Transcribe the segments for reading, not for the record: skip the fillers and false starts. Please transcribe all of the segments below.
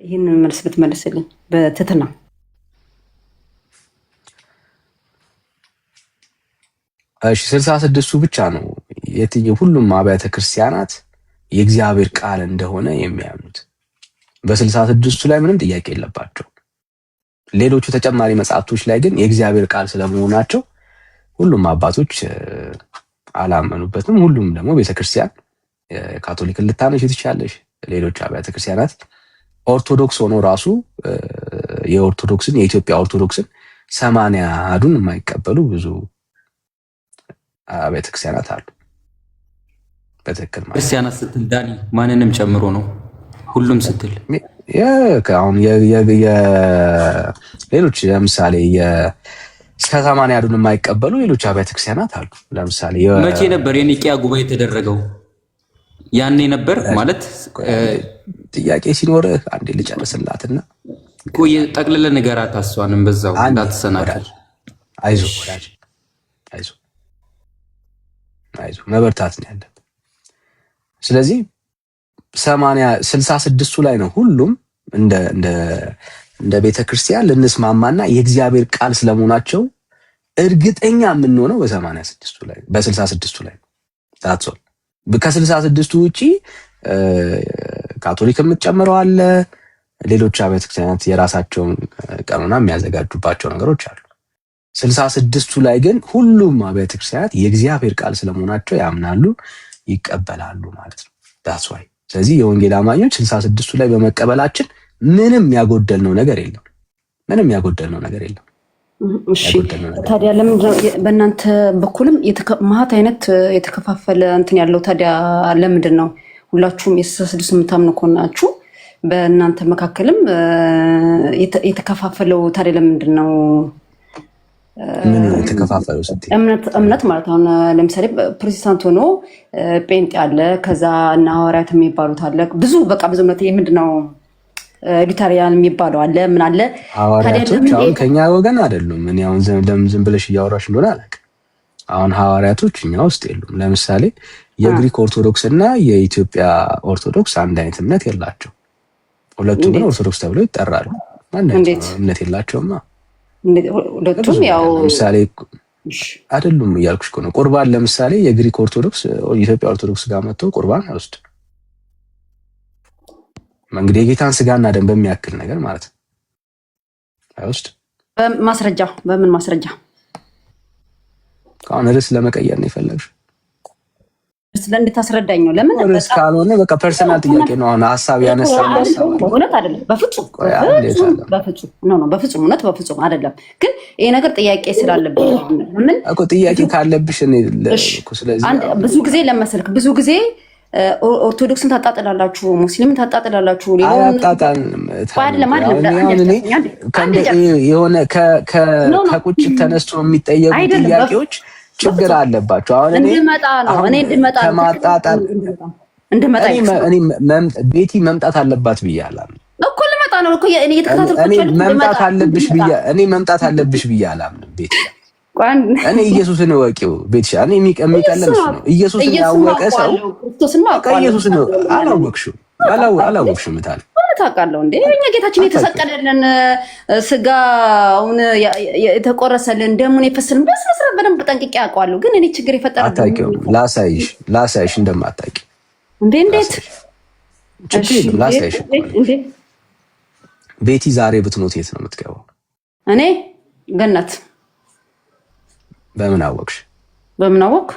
ይህንን መልስ ብትመልስልኝ በትህትና። እሺ 66ቱ ብቻ ነው የትኛው ሁሉም አብያተ ክርስቲያናት የእግዚአብሔር ቃል እንደሆነ የሚያምኑት። በ66ቱ ላይ ምንም ጥያቄ የለባቸው። ሌሎቹ ተጨማሪ መጽሐፍቶች ላይ ግን የእግዚአብሔር ቃል ስለመሆናቸው ሁሉም አባቶች አላመኑበትም። ሁሉም ደግሞ ቤተክርስቲያን ካቶሊክን ልታነሽ ትችላለሽ። ሌሎች አብያተ ክርስቲያናት ኦርቶዶክስ ሆኖ ራሱ የኢትዮጵያ ኦርቶዶክስን 80 አሐዱን የማይቀበሉ ብዙ አብያተ ክርስቲያናት አሉ። በትክክል ማለት ክርስቲያናት ስትል ዳኒ ማንንም ጨምሮ ነው? ሁሉም ስትል አሁን ሌሎች ለምሳሌ ከ80 አሐዱን የማይቀበሉ ሌሎች አብያተ ክርስቲያናት አሉ። ለምሳሌ መቼ ነበር የኒቂያ ጉባኤ የተደረገው? ያኔ ነበር ማለት ጥያቄ ሲኖርህ አንዴ ልጨርስላትና ቆይ ጠቅልለ ንገራት። አሷንም በዛው እንዳትሰናከል። አይዞህ ወዳጅ አይዞህ መበርታት ነው ያለብህ። ስለዚህ 66ቱ ላይ ነው ሁሉም እንደ ቤተክርስቲያን ልንስማማና የእግዚአብሔር ቃል ስለመሆናቸው እርግጠኛ የምንሆነው በ66ቱ ላይ ታጥቷል። ከ66ቱ ውጪ ካቶሊክ የምትጨምረው አለ። ሌሎች አብያተ ክርስቲያናት የራሳቸውን ቀኖና የሚያዘጋጁባቸው ነገሮች አሉ። 66ቱ ላይ ግን ሁሉም አብያተ ክርስቲያናት የእግዚአብሔር ቃል ስለመሆናቸው ያምናሉ፣ ይቀበላሉ ማለት ነው። ዳትስ ዋይ። ስለዚህ የወንጌል አማኞች 66ቱ ላይ በመቀበላችን ምንም ያጎደልነው ነገር የለም። እሺ ታዲያ ለምን በእናንተ በኩልም ማህት አይነት የተከፋፈለ እንትን ያለው ታዲያ ለምንድን ነው? ሁላችሁም የ66 የምታምኑ ከሆናችሁ በእናንተ መካከልም የተከፋፈለው ታዲያ ለምንድን ነው? ምን የተከፋፈለው ስትይ እምነት ማለት አሁን ለምሳሌ ፕሮቴስታንት ሆኖ ጴንጤ አለ፣ ከዛ እና ሐዋርያት የሚባሉት አለ። ብዙ እምነት ምንድን ነው ሉተሪያን የሚባለው አለ። ምን አለ ሐዋርያቶች አሁን ከኛ ወገን አይደሉም። እኔ አሁን ዝም ብለሽ እያወራሽ እንደሆነ አላውቅም። አሁን ሐዋርያቶች እኛ ውስጥ የሉም። ለምሳሌ የግሪክ ኦርቶዶክስ እና የኢትዮጵያ ኦርቶዶክስ አንድ አይነት እምነት የላቸው። ሁለቱም ግን ኦርቶዶክስ ተብለው ይጠራሉ። እምነት የላቸውማ። ሁለቱም ያው ለምሳሌ አይደሉም እያልኩሽ እኮ ነው። ቁርባን ለምሳሌ የግሪክ ኦርቶዶክስ የኢትዮጵያ ኦርቶዶክስ ጋር መጥቶ ቁርባን አይወስድም። እንግዲህ የጌታን ስጋና ደም በሚያክል ነገር ማለት ነው አይወስድ። ማስረጃ በምን ማስረጃ? አሁን ርዕስ ለመቀየር ነው የፈለግሽው? እንድታስረዳኝ ነው። ለምን ርዕስ ካልሆነ በቃ ፐርሰናል ጥያቄ ነው። አሁን ሀሳብ ያነሳው እውነት አይደለም። በፍጹም እውነት በፍጹም አይደለም። ግን ይሄ ነገር ጥያቄ ስላለብኝ ምን እኮ ጥያቄ ካለብሽ እኔ እኮ ስለዚህ ብዙ ጊዜ ለመሰልክ ብዙ ጊዜ ኦርቶዶክስን ታጣጥላላችሁ፣ ሙስሊምን ታጣጥላላችሁ። የሆነ ከቁጭት ተነስቶ የሚጠየቁ ጥያቄዎች ችግር አለባቸው። አሁን ቤቲ መምጣት አለባት ብያለሁ እኮ ልመጣ ነው እኮ እኔ መምጣት አለብሽ ብያለሁ ቤቲ። እኔ ኢየሱስን እወቂው ቤትሻ። እኔ የሚቀለል እሱ ነው። ኢየሱስን ያወቀ ሰው ኢየሱስን አላወቅሽም ታዲያ ታውቃለህ እንዴ? እኛ ጌታችን የተሰቀለልን ስጋውን የተቆረሰልን ደሙን የፈሰልን በስነ ስርዓት በደንብ ጠንቅቄ አውቀዋለሁ። ግን እኔ ችግር የፈጠረብኝ አታውቂውም። ላሳይሽ እንደማታውቂ እንዴት ችግር ላሳይሽ። ቤቲ ዛሬ ብትሞት የት ነው የምትገባው? እኔ ገነት። በምን አወቅሽ? በምን አወቅ?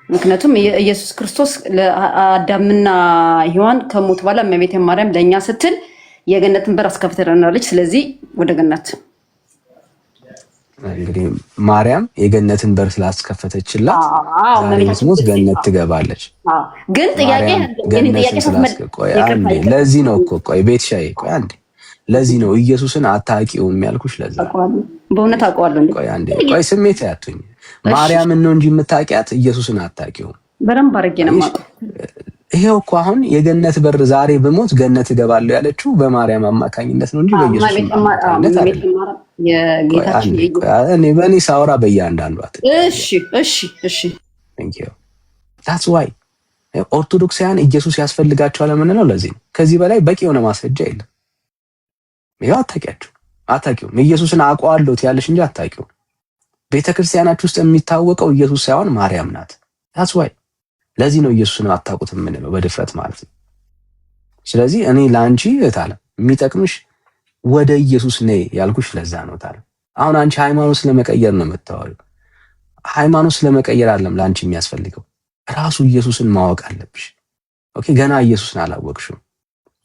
ምክንያቱም ኢየሱስ ክርስቶስ ለአዳምና ሔዋን ከሞት በኋላ እመቤቴ ማርያም ለእኛ ስትል የገነትን በር አስከፍተናለች። ስለዚህ ወደ ገነት እንግዲህ ማርያም የገነትን በር ስላስከፈተችላት ሞት ገነት ትገባለች። ግን ጥያቄ ለዚህ ነው እኮ ቆይ ቤት ሻይ ቆይ አንዴ ለዚህ ነው ኢየሱስን አታውቂውም ያልኩሽ። ለዛ በእውነት አውቀዋለሁ። ቆይ ስሜት ያቱኝ ማርያምን ነው እንጂ የምታውቂያት ኢየሱስን አታውቂውም። በደንብ አድርጌ ነው የማውቀው። ይሄው እኮ አሁን የገነት በር ዛሬ ብሞት ገነት እገባለሁ ያለችው በማርያም አማካኝነት ነው እንጂ በኢየሱስ እኔ በእኔ ሳወራ በእያንዳንዱ እሺ that's why ኦርቶዶክሳውያን ኢየሱስ ያስፈልጋቸዋል የምንለው ለዚህ ነው። ከዚህ በላይ በቂ የሆነ ማስረጃ የለም። ይኸው አታውቂውም። ኢየሱስን አውቀዋለሁ ትያለሽ እንጂ አታውቂውም። ቤተክርስቲያናችሁ ውስጥ የሚታወቀው ኢየሱስ ሳይሆን ማርያም ናት። ታስ ዋይ ለዚህ ነው ኢየሱስን አታውቁትም የምንለው በድፍረት ማለት ነው። ስለዚህ እኔ ለአንቺ እታለ የሚጠቅምሽ ወደ ኢየሱስ ነይ ያልኩሽ ለዛ ነው ታለ። አሁን አንቺ ሃይማኖት ስለመቀየር ነው የምታወሪው። ሃይማኖት ስለመቀየር አይደለም ለአንቺ የሚያስፈልገው፣ ራሱ ኢየሱስን ማወቅ አለብሽ። ኦኬ ገና ኢየሱስን አላወቅሽም።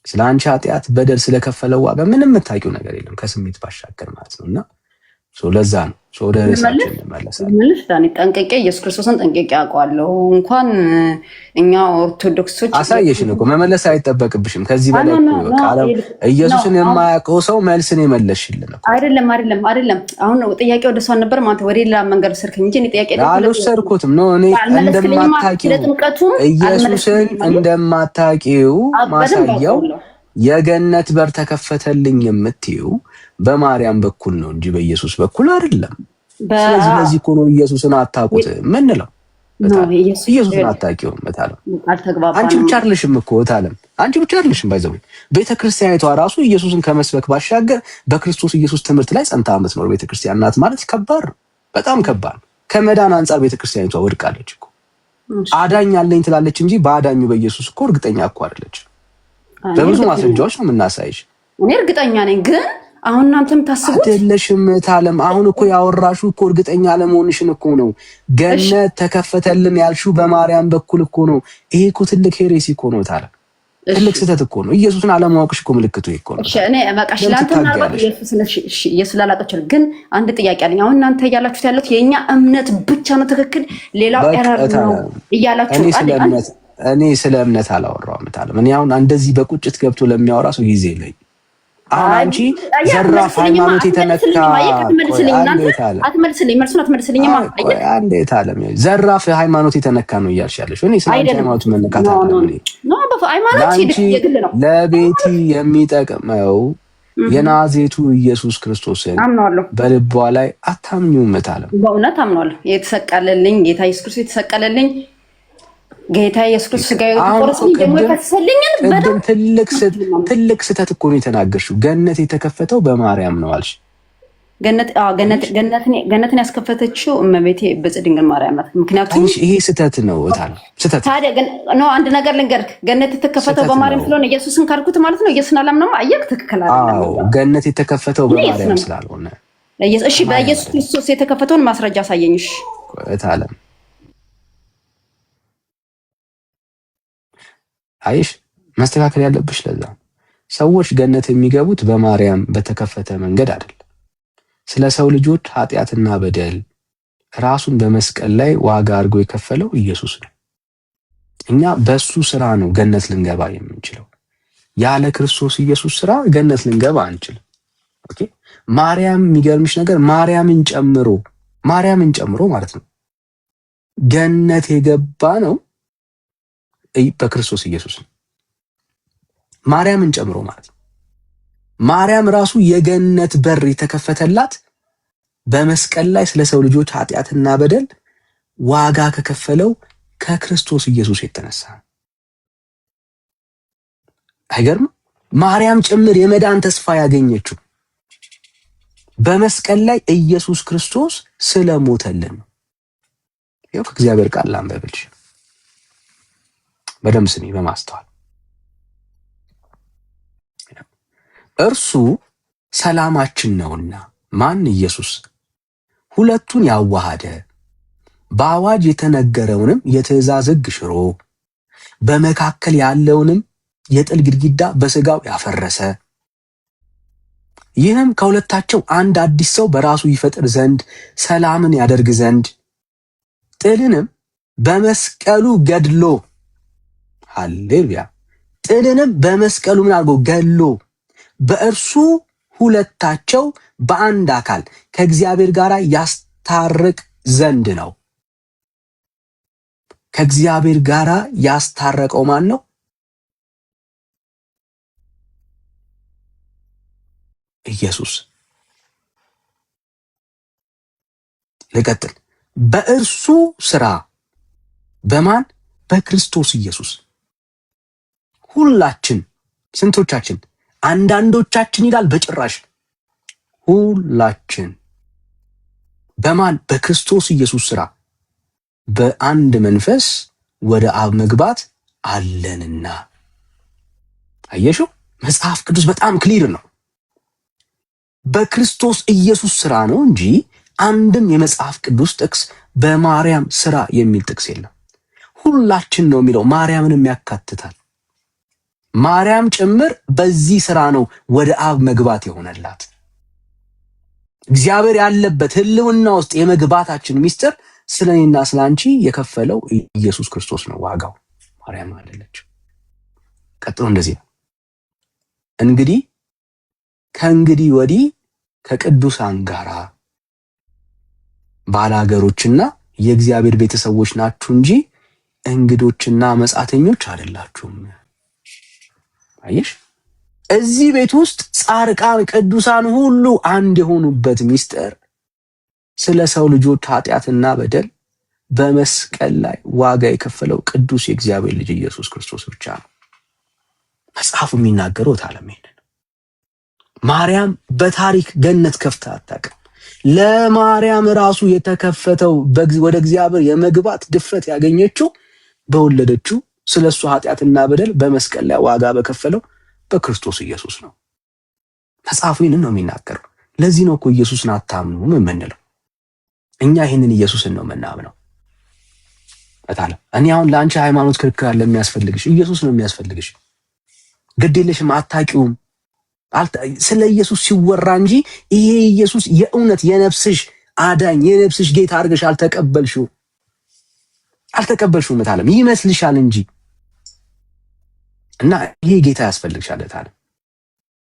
ስለ አንቺ ኃጢአት በደል ስለከፈለው ዋጋ ምንም የምታውቂው ነገር የለም ከስሜት ባሻገር ማለት ነውና ለዛ ነው ወደ ራሳችን እንመለሳለን። ዳኒ ጠንቅቄ ኢየሱስ ክርስቶስን ጠንቅቄ አውቀዋለሁ። እንኳን እኛ ኦርቶዶክሶች አሳየሽን እኮ መመለስ አይጠበቅብሽም ከዚህ በላይ ኢየሱስን የማያውቀው ሰው መልስን የመለስሽልን እኮ አይደለም። አሁን ጥያቄ ወደ እሷ ነበር ማለት ወደ ሌላ መንገድ ሰርከኝ እንጂ ጥያቄ አልወሰድኩትም ነው። እኔ እንደማታውቂው ኢየሱስን እንደማታውቂው ማሳያው የገነት በር ተከፈተልኝ የምትይው በማርያም በኩል ነው እንጂ በኢየሱስ በኩል አይደለም። ስለዚህ ለዚህ እኮ ነው ኢየሱስን አታውቁት ምንለው። ኢየሱስን አታውቂውም እታለም። አንቺ ብቻ አይደለሽም እኮ እታለም፣ አንቺ ብቻ አይደለሽም። ባይዘው ቤተክርስቲያኒቷ ራሱ ኢየሱስን ከመስበክ ባሻገር በክርስቶስ ኢየሱስ ትምህርት ላይ ጸንታ የምትኖር ቤተክርስቲያን ናት ማለት ከባድ ነው፣ በጣም ከባድ ነው። ከመዳን አንጻር ቤተክርስቲያኒቷ ወድቃለች እኮ። አዳኝ አለኝ ትላለች እንጂ በአዳኙ በኢየሱስ እኮ እርግጠኛ እኮ አይደለች። በብዙ ማስረጃዎች ነው የምናሳይሽ። እኔ እርግጠኛ ነኝ ግን አሁን እናንተም ታስቡት አይደለሽም እታለም። አሁን እኮ ያወራሹ እኮ እርግጠኛ ለመሆንሽን እኮ ነው። ገነት ተከፈተልን ያልሽው በማርያም በኩል እኮ ነው። ይሄ እኮ ትልቅ ሄሬሲ እኮ ነው እታለም፣ ትልቅ ስህተት እኮ ነው። ኢየሱስን አለማወቅሽ እኮ ምልክቱ እኮ ነው። እሺ እኔ በቃሽ ላንተ ምናልባት ኢየሱስ ላላቀችል ግን አንድ ጥያቄ አለኝ። አሁን እናንተ እያላችሁት ያሉት የኛ እምነት ብቻ ነው ትክክል፣ ሌላው ኤረር ነው እያላችሁ እኔ ስለ እምነት አላወራሁም እታለም። እኔ አሁን እንደዚህ በቁጭት ገብቶ ለሚያወራ ሰው ጊዜ የለኝም። አሁን አንቺ ዘራፍ ሃይማኖት የተነካ አትመልስልኝ፣ መልሱን አትመልስልኝማ። አንዴ እታለም ዘራፍ ሃይማኖት የተነካ ነው እያልሽ ያለሽ። እኔ ስለ ሃይማኖት መነካት አይደለም ለቤቲ የሚጠቅመው የናዝሬቱ ኢየሱስ ክርስቶስን በልቧ ላይ አታምኚውም እታለም? በእውነት አምናለሁ። የተሰቀለልኝ ጌታ ኢየሱስ ክርስቶስ የተሰቀለልኝ ጌታ ኢየሱስ ክርስቶስ ጋር ተቆርሰኝ ደግሞ ከሰልኝን በደም ትልቅ ስህተት እኮ ነው የተናገርሽው። ገነት የተከፈተው በማርያም ነው አልሽ። ገነትን ያስከፈተችው እመቤቴ ብጽዕት ድንግል ማርያም ናት። ምክንያቱም ይሄ ስህተት ነው እታለም፣ ስህተት ታዲያ ነው። አንድ ነገር ልንገርህ፣ ገነት የተከፈተው በማርያም ስለሆነ ኢየሱስን ካልኩት ማለት ነው ኢየሱስን አላምነውም። አየህ፣ ትክክል አይደለም። አዎ ገነት የተከፈተው በማርያም ስላልሆነ እሺ፣ በኢየሱስ ክርስቶስ የተከፈተውን ማስረጃ አሳየኝ። እሺ እታለም አይሽ ማስተካከል ያለብሽ ለዛ ሰዎች ገነት የሚገቡት በማርያም በተከፈተ መንገድ አይደለም። ስለ ሰው ልጆች ኃጢአትና በደል ራሱን በመስቀል ላይ ዋጋ አድርጎ የከፈለው ኢየሱስ ነው። እኛ በሱ ስራ ነው ገነት ልንገባ የምንችለው። ያለ ክርስቶስ ኢየሱስ ስራ ገነት ልንገባ አንችልም። ኦኬ ማርያም፣ የሚገርምሽ ነገር ማርያምን ጨምሮ ማለት ነው ገነት የገባ ነው በክርስቶስ ኢየሱስ ነው። ማርያምን ጨምሮ ማለት ነው። ማርያም ራሱ የገነት በር የተከፈተላት በመስቀል ላይ ስለ ሰው ልጆች ኃጢአትና በደል ዋጋ ከከፈለው ከክርስቶስ ኢየሱስ የተነሳ። አይገርም? ማርያም ጭምር የመዳን ተስፋ ያገኘችው በመስቀል ላይ ኢየሱስ ክርስቶስ ስለሞተልን ነው። ይኸው ከእግዚአብሔር ቃል ላንብብልሽ። በደም ስሚ በማስተዋል እርሱ ሰላማችን ነውና ማን ኢየሱስ ሁለቱን ያዋሃደ በአዋጅ የተነገረውንም የትእዛዝ ሕግ ሽሮ በመካከል ያለውንም የጥል ግድግዳ በሥጋው ያፈረሰ ይህም ከሁለታቸው አንድ አዲስ ሰው በራሱ ይፈጥር ዘንድ ሰላምን ያደርግ ዘንድ ጥልንም በመስቀሉ ገድሎ ሃሌሉያ ጥልንም በመስቀሉ ምን አድርጎ ገድሎ በእርሱ ሁለታቸው በአንድ አካል ከእግዚአብሔር ጋር ያስታርቅ ዘንድ ነው። ከእግዚአብሔር ጋር ያስታረቀው ማን ነው? ኢየሱስ። ልቀጥል። በእርሱ ስራ በማን? በክርስቶስ ኢየሱስ ሁላችን ስንቶቻችን? አንዳንዶቻችን ይላል በጭራሽ ሁላችን በማን በክርስቶስ ኢየሱስ ሥራ በአንድ መንፈስ ወደ አብ መግባት አለንና። አየሽው? መጽሐፍ ቅዱስ በጣም ክሊር ነው። በክርስቶስ ኢየሱስ ሥራ ነው እንጂ አንድም የመጽሐፍ ቅዱስ ጥቅስ በማርያም ሥራ የሚል ጥቅስ የለም። ሁላችን ነው የሚለው፣ ማርያምንም ያካትታል። ማርያም ጭምር በዚህ ሥራ ነው ወደ አብ መግባት የሆነላት። እግዚአብሔር ያለበት ሕልውና ውስጥ የመግባታችን ሚስጥር ስለኔና ስላንቺ የከፈለው ኢየሱስ ክርስቶስ ነው። ዋጋው ማርያም አይደለች። ቀጥሎ እንደዚህ ነው። እንግዲህ ከእንግዲህ ወዲህ ከቅዱሳን ጋራ ባላገሮችና የእግዚአብሔር ቤተሰቦች ናችሁ እንጂ እንግዶችና መጻተኞች አይደላችሁም። አየሽ? እዚህ ቤት ውስጥ ጻድቃን ቅዱሳን ሁሉ አንድ የሆኑበት ሚስጥር ስለ ሰው ልጆች ኃጢአትና በደል በመስቀል ላይ ዋጋ የከፈለው ቅዱስ የእግዚአብሔር ልጅ ኢየሱስ ክርስቶስ ብቻ ነው። መጽሐፉ የሚናገረው ታለም ይሄንን ማርያም በታሪክ ገነት ከፍታ አታውቅም። ለማርያም ራሱ የተከፈተው ወደ እግዚአብሔር የመግባት ድፍረት ያገኘችው በወለደችው ስለሱ ኃጢአትና በደል በመስቀል ላይ ዋጋ በከፈለው በክርስቶስ ኢየሱስ ነው። መጽሐፉ ይህንን ነው የሚናገረው። ለዚህ ነው እኮ ኢየሱስን አታምኑም የምንለው። እኛ ይህንን ኢየሱስን ነው የምናምነው። እታለም እኔ አሁን ለአንቺ ሃይማኖት ክርክር አለ የሚያስፈልግሽ፣ ኢየሱስ ነው የሚያስፈልግሽ። ግድ የለሽም፣ አታውቂውም። ስለ ኢየሱስ ሲወራ እንጂ ይሄ ኢየሱስ የእውነት የነፍስሽ አዳኝ የነፍስሽ ጌታ አድርገሽ አልተቀበልሽው። እታለም ይመስልሻል እንጂ እና ይሄ ጌታ ያስፈልግሻል። እታለም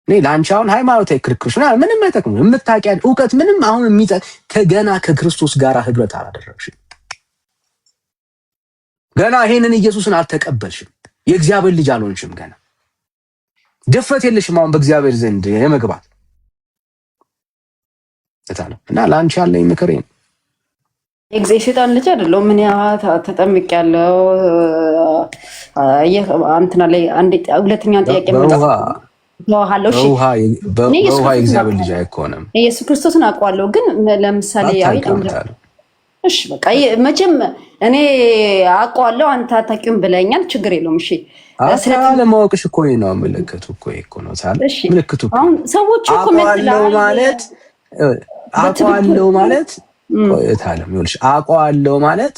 እኔ ለአንቺ አሁን ሃይማኖታዊ ክርክሮች ምንም አይጠቅሙ። የምታውቂያ እውቀት ምንም አሁን ከገና ከክርስቶስ ጋር ህብረት አላደረግሽም። ገና ይሄንን ኢየሱስን አልተቀበልሽም። የእግዚአብሔር ልጅ አልሆንሽም። ገና ድፍረት የለሽም አሁን በእግዚአብሔር ዘንድ የመግባት እታለም እና ለአንቺ ያለኝ ምክር ነው። የጊዜ ሸጣን ልጅ አይደለም። ምን ተጠምቅ ያለው አንተና ላይ አንድ ሁለተኛውን ጥያቄ በውሃ የእግዚአብሔር ልጅ አይኮንም። ኢየሱስ ክርስቶስን አውቀዋለሁ፣ ግን ለምሳሌ እሺ በቃ መቼም እኔ አውቀዋለሁ አንተ አታውቂውም ብለኛል። ችግር የለውም። እሺ ለማወቅሽ እኮ ነው ምልክቱ እኮ ነው ታለ ምልክቱ አሁን ሰዎች እኮ ማለት አውቀዋለሁ ማለት ቆይታለም ይኸውልሽ፣ አውቀዋለሁ ማለት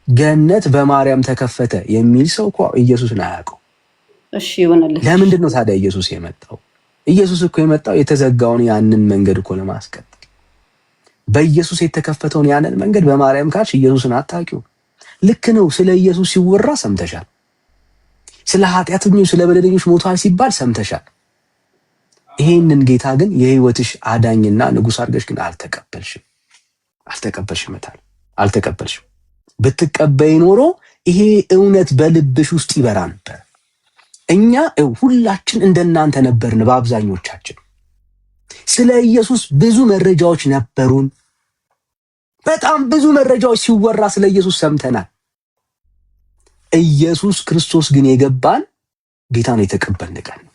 ገነት በማርያም ተከፈተ የሚል ሰው እኮ ኢየሱስን አያውቀው። እሺ ይሆነልህ። ለምንድን ነው ታዲያ ኢየሱስ የመጣው? ኢየሱስ እኮ የመጣው የተዘጋውን ያንን መንገድ እኮ ለማስቀጠል። በኢየሱስ የተከፈተውን ያንን መንገድ በማርያም ካልሽ ኢየሱስን አታውቂው። ልክ ነው። ስለ ኢየሱስ ሲወራ ሰምተሻል። ስለ ኃጢአተኞች ስለ በደለኞች ሞቷል ሲባል ሰምተሻል። ይሄንን ጌታ ግን የህይወትሽ አዳኝና ንጉሥ አድርገሽ ግን አልተቀበልሽም። አልተቀበልሽም። ብትቀበይ ኖሮ ይሄ እውነት በልብሽ ውስጥ ይበራ ነበር። እኛ ሁላችን እንደናንተ ነበርን። በአብዛኞቻችን ስለ ኢየሱስ ብዙ መረጃዎች ነበሩን። በጣም ብዙ መረጃዎች ሲወራ ስለ ኢየሱስ ሰምተናል። ኢየሱስ ክርስቶስ ግን የገባን ጌታን የተቀበልን ቀን ነው።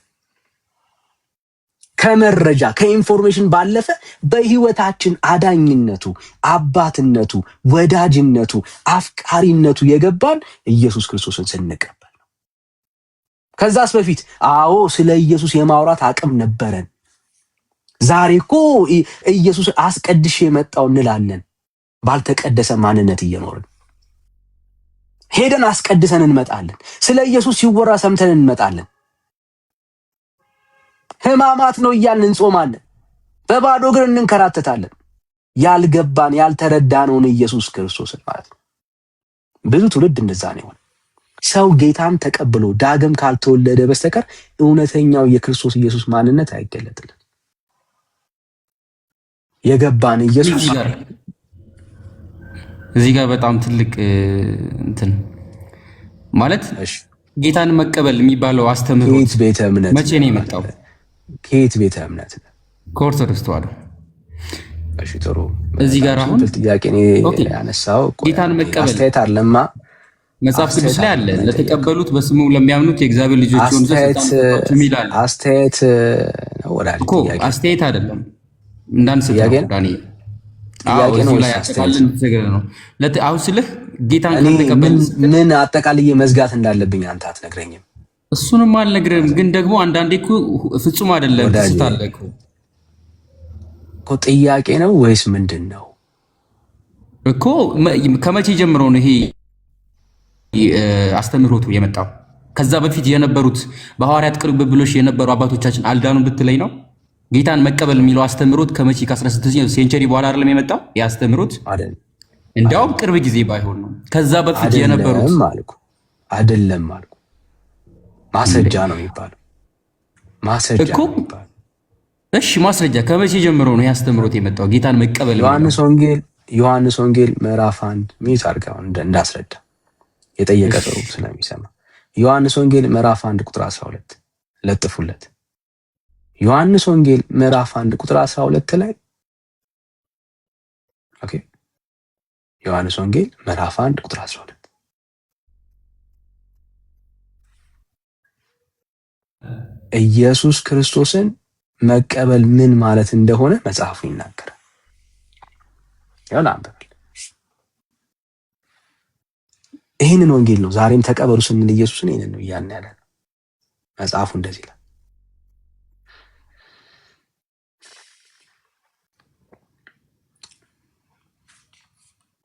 ከመረጃ ከኢንፎርሜሽን ባለፈ በህይወታችን አዳኝነቱ፣ አባትነቱ፣ ወዳጅነቱ፣ አፍቃሪነቱ የገባን ኢየሱስ ክርስቶስን ስንቀበል ነው። ከዛስ በፊት አዎ ስለ ኢየሱስ የማውራት አቅም ነበረን። ዛሬ እኮ ኢየሱስ አስቀድሼ የመጣው እንላለን። ባልተቀደሰ ማንነት እየኖርን ሄደን አስቀድሰን እንመጣለን። ስለ ኢየሱስ ሲወራ ሰምተን እንመጣለን። ህማማት ነው እያልን እንጾማለን። በባዶ እግር እንንከራተታለን። ያልገባን ያልተረዳነውን ኢየሱስ ክርስቶስን ማለት ነው። ብዙ ትውልድ እንደዛ ነው። ሰው ጌታን ተቀብሎ ዳግም ካልተወለደ በስተቀር እውነተኛው የክርስቶስ ኢየሱስ ማንነት አይገለጥልንም። የገባን ኢየሱስ እዚህ ጋር በጣም ትልቅ እንትን ማለት ጌታን መቀበል የሚባለው አስተምህሮት ቤተ እምነት መቼ ነው የመጣው? ከየት ቤተ እምነት ነው? ከኦርቶዶክስ ተዋሕዶ። እሺ ጥሩ። እዚህ ጋር አሁን ጥያቄ ነው ያነሳው። ጌታን መቀበል አስተያየት አለማ መጽሐፍ ቅዱስ ላይ አለ ለተቀበሉት በስሙ ለሚያምኑት የእግዚአብሔር ልጆች ይሆኑ ዘንድ ስልጣን ሰጣቸው ይላል። አስተያየት ነው ወዳጅ፣ ጥያቄ አስተያየት አይደለም እንዳንስተው ዳኒ። ጥያቄ ነው ላይ አጠቃለን ተገረ ነው። አሁን ስልህ ጌታን ከተቀበል ምን አጠቃልዬ መዝጋት እንዳለብኝ አንተ አትነግረኝም? እሱንም አልነግርህም፣ ግን ደግሞ አንዳንዴ እኮ ፍጹም አይደለም ትስታለህ እኮ። ጥያቄ ነው ወይስ ምንድን ነው እኮ? ከመቼ ጀምሮ ነው ይሄ አስተምህሮቱ የመጣው? ከዛ በፊት የነበሩት በሐዋርያት ቅብብሎሽ የነበሩ አባቶቻችን አልዳኑ ብትለኝ ነው? ጌታን መቀበል የሚለው አስተምህሮት ከመቼ ከ16ኛው ሴንቸሪ በኋላ አይደለም የመጣው? ያስተምህሮት እንዲያውም ቅርብ ጊዜ ባይሆን ነው። ከዛ በፊት የነበሩት አይደለም አልኩ። ማስረጃ ነው የሚባለው። ማስረጃ እኮ እሺ፣ ማስረጃ ከመቼ ጀምሮ ነው ያስተምህሮት የመጣው? ጌታን መቀበል ዮሐንስ ወንጌል ምዕራፍ 1 ሚት አድርገው እንዳስረዳ የጠየቀ ሰው ስለሚሰማ ዮሐንስ ወንጌል ምዕራፍ 1 ቁጥር 12 ለጥፉለት። ዮሐንስ ወንጌል ምዕራፍ 1 ቁጥር 12 ላይ ኦኬ። ዮሐንስ ወንጌል ምዕራፍ 1 ቁጥር 12 ኢየሱስ ክርስቶስን መቀበል ምን ማለት እንደሆነ መጽሐፉ ይናገራል። ያው ይህንን ወንጌል ነው ዛሬም ተቀበሉ ስንል ኢየሱስን ይህንን ነው እያልን ያለ ነው። መጽሐፉ እንደዚህ ይላል።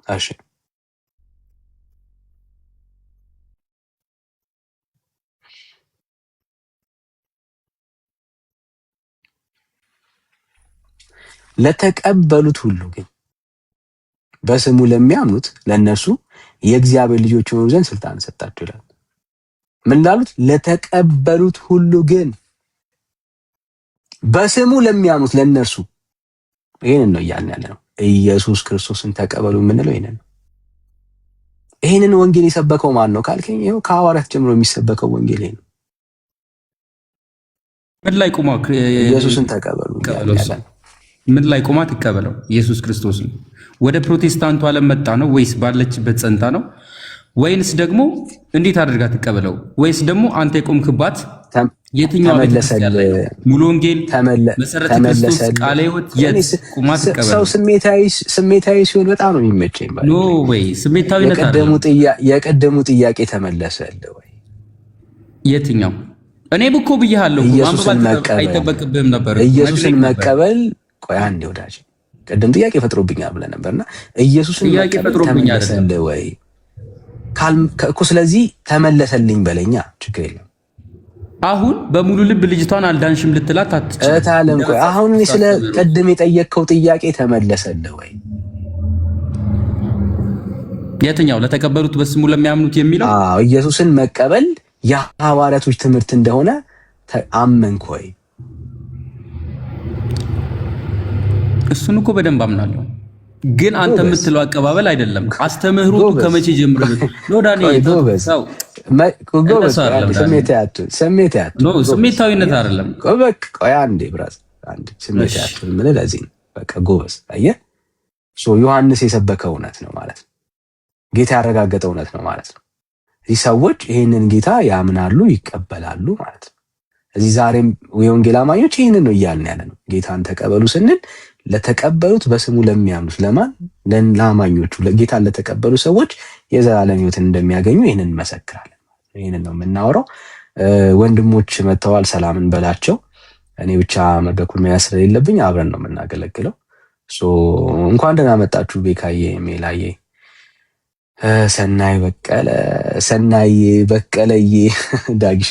እሺ ለተቀበሉት ሁሉ ግን በስሙ ለሚያምኑት ለነሱ የእግዚአብሔር ልጆች የሆኑ ዘንድ ስልጣን ሰጣቸው ይላል። ምን ላሉት? ለተቀበሉት ሁሉ ግን በስሙ ለሚያምኑት ለነሱ። ይሄንን ነው እያልን ያለ ነው። ኢየሱስ ክርስቶስን ተቀበሉ የምንለው ይሄንን ነው። ይሄንን ወንጌል የሰበከው ማን ነው ካልከኝ፣ ይኸው ከሐዋርያት ጀምሮ የሚሰበከው ወንጌል ይሄ ነው። ምን ላይ ቆማ ኢየሱስን ተቀበሉ? ምን ላይ ቆማ ትቀበለው? ኢየሱስ ክርስቶስን ወደ ፕሮቴስታንቱ ዓለም መጣ ነው ወይስ ባለችበት ጸንታ ነው? ወይንስ ደግሞ እንዴት አድርጋ ትቀበለው? ወይስ ደግሞ አንተ የቆምክባት የትኛው ቤተክርስቲያን ላይ ሙሉ ወንጌል መሰረተ ክርስቶስ ቃለ ሕይወት የት ቆማ ትቀበለው? ሰው ስሜታዊ ሲሆን በጣም ነው የሚመቸኝ። ኖ ወይ ስሜታዊነት አይደለም። የቀደሙ ጥያቄ ተመለሰልህ ወይ? የትኛው? እኔም እኮ ብዬሃለሁ። ኢየሱስን መቀበል አይጠበቅብህም ነበር። ኢየሱስን መቀበል ቆይ አንዴ ወዳጅ፣ ቀደም ጥያቄ ፈጥሮብኛል ብለህ ነበርና ኢየሱስን መቀበል ተመለሰልህ ወይ እኮ። ስለዚህ ተመለሰልኝ በለኛ፣ ችግር የለም። አሁን በሙሉ ልብ ልጅቷን አልዳንሽም ልትላት አትችልም። እታለም ቆይ አሁን እኔ ስለ ቀደም የጠየቅከው ጥያቄ ተመለሰልህ ወይ? የትኛው? ለተቀበሉት በስሙ ለሚያምኑት የሚለው? አዎ ኢየሱስን መቀበል የሐዋርያቶች ትምህርት እንደሆነ አመንክ ወይ? እሱን እኮ በደንብ አምናለሁ፣ ግን አንተ የምትለው አቀባበል አይደለም። አስተምህሮቱ ከመቼ ጀምሮ ነው? ዳኒ ስሜታዊነት አይደለም። ቆይ አንዴ ብራዝ፣ አንዴ ስሜታዊነት ምን ለዚህ ነው። በቃ ጎበዝ። አየህ፣ ዮሐንስ የሰበከው እውነት ነው ማለት ነው። ጌታ ያረጋገጠው እውነት ነው ማለት ነው። እዚህ ሰዎች ይሄንን ጌታ ያምናሉ፣ ይቀበላሉ ማለት ነው። እዚህ ዛሬም የወንጌል አማኞች ይሄንን ነው እያልን ያለ ነው። ጌታን ተቀበሉ ስንል ለተቀበሉት በስሙ ለሚያምኑት ለማን? ለአማኞቹ፣ ጌታን ለተቀበሉ ሰዎች የዘላለም ሕይወትን እንደሚያገኙ ይህንን እንመሰክራለን። ይህንን ነው የምናወራው። ወንድሞች መጥተዋል፣ ሰላምን በላቸው። እኔ ብቻ መድረኩን መያዝ ስለሌለብኝ አብረን ነው የምናገለግለው። እንኳን ደህና መጣችሁ ቤካዬ፣ ሜላዬ፣ ሰናይ በቀለ፣ ሰናይ በቀለዬ፣ ዳጊሻ።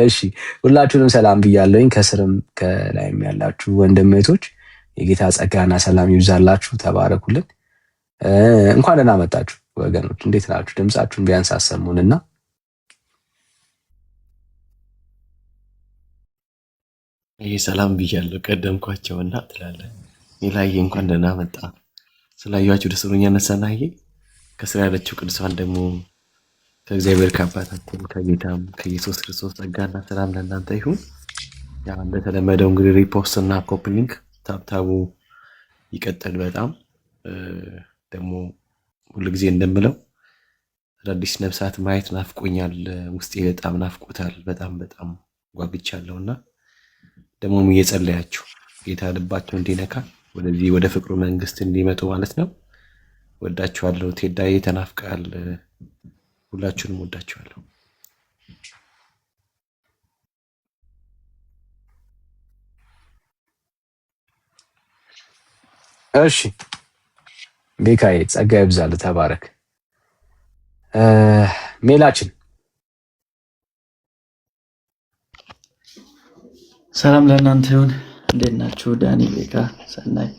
እሺ ሁላችሁንም ሰላም ብያለሁኝ። ከስርም ከላይም ያላችሁ ወንድም እህቶች የጌታ ጸጋና ሰላም ይብዛላችሁ። ተባረኩልን። እንኳን ደህና መጣችሁ ወገኖች። እንዴት ናችሁ? ድምጻችሁን ቢያንስ አሰሙንና ይሄ ሰላም ብያለሁ ቀደምኳቸውና ትላለህ። ሌላዬ እንኳን ደህና መጣ። ስላያችሁ ደስ ብሎኛል። ሰናዬ ከስራ ያለችው ቅዱሳን ደግሞ ከእግዚአብሔር ከአባታችን ከጌታም ከኢየሱስ ክርስቶስ ጸጋና ሰላም ለእናንተ ይሁን። ያው እንደተለመደው እንግዲህ ሪፖስት እና ኮፒ ሊንክ ታብታቡ ይቀጥል። በጣም ደግሞ ሁልጊዜ እንደምለው አዳዲስ ነፍሳት ማየት ናፍቆኛል። ውስጤ በጣም ናፍቆታል። በጣም በጣም ጓግቻለሁና ደግሞም እየጸለያችሁ ጌታ ልባቸው እንዲነካ ወደዚህ ወደ ፍቅሩ መንግስት እንዲመጡ ማለት ነው። ወዳችኋለሁ። ቴዳዬ ተናፍቃል። ሁላችሁንም ወዳችኋለሁ። እሺ ቤካዬ ጸጋ ይብዛል፣ ተባረክ። ሜላችን ሰላም ለእናንተ ይሁን። እንዴት ናችሁ? ዳኒ፣ ቤካ፣ ሰናይ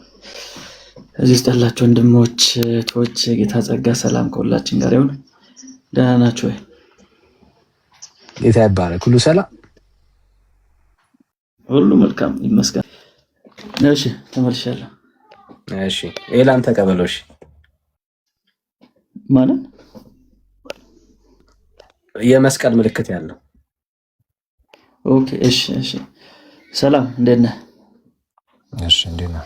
እዚህ ውስጥ ያላችሁ ወንድሞች እህቶች፣ ጌታ ጸጋ ሰላም ከሁላችን ጋር ይሁን። ደህና ናችሁ ወይ? ጌታ ይባረክ። ሁሉ ሰላም፣ ሁሉ መልካም ይመስገን። እሺ ተመልሻለሁ። እሺ ኤላን ተቀበለው። እሺ ማለት የመስቀል ምልክት ያለው። ኦኬ። እሺ እሺ። ሰላም እንዴት ነህ? እሺ እንዴት ነህ?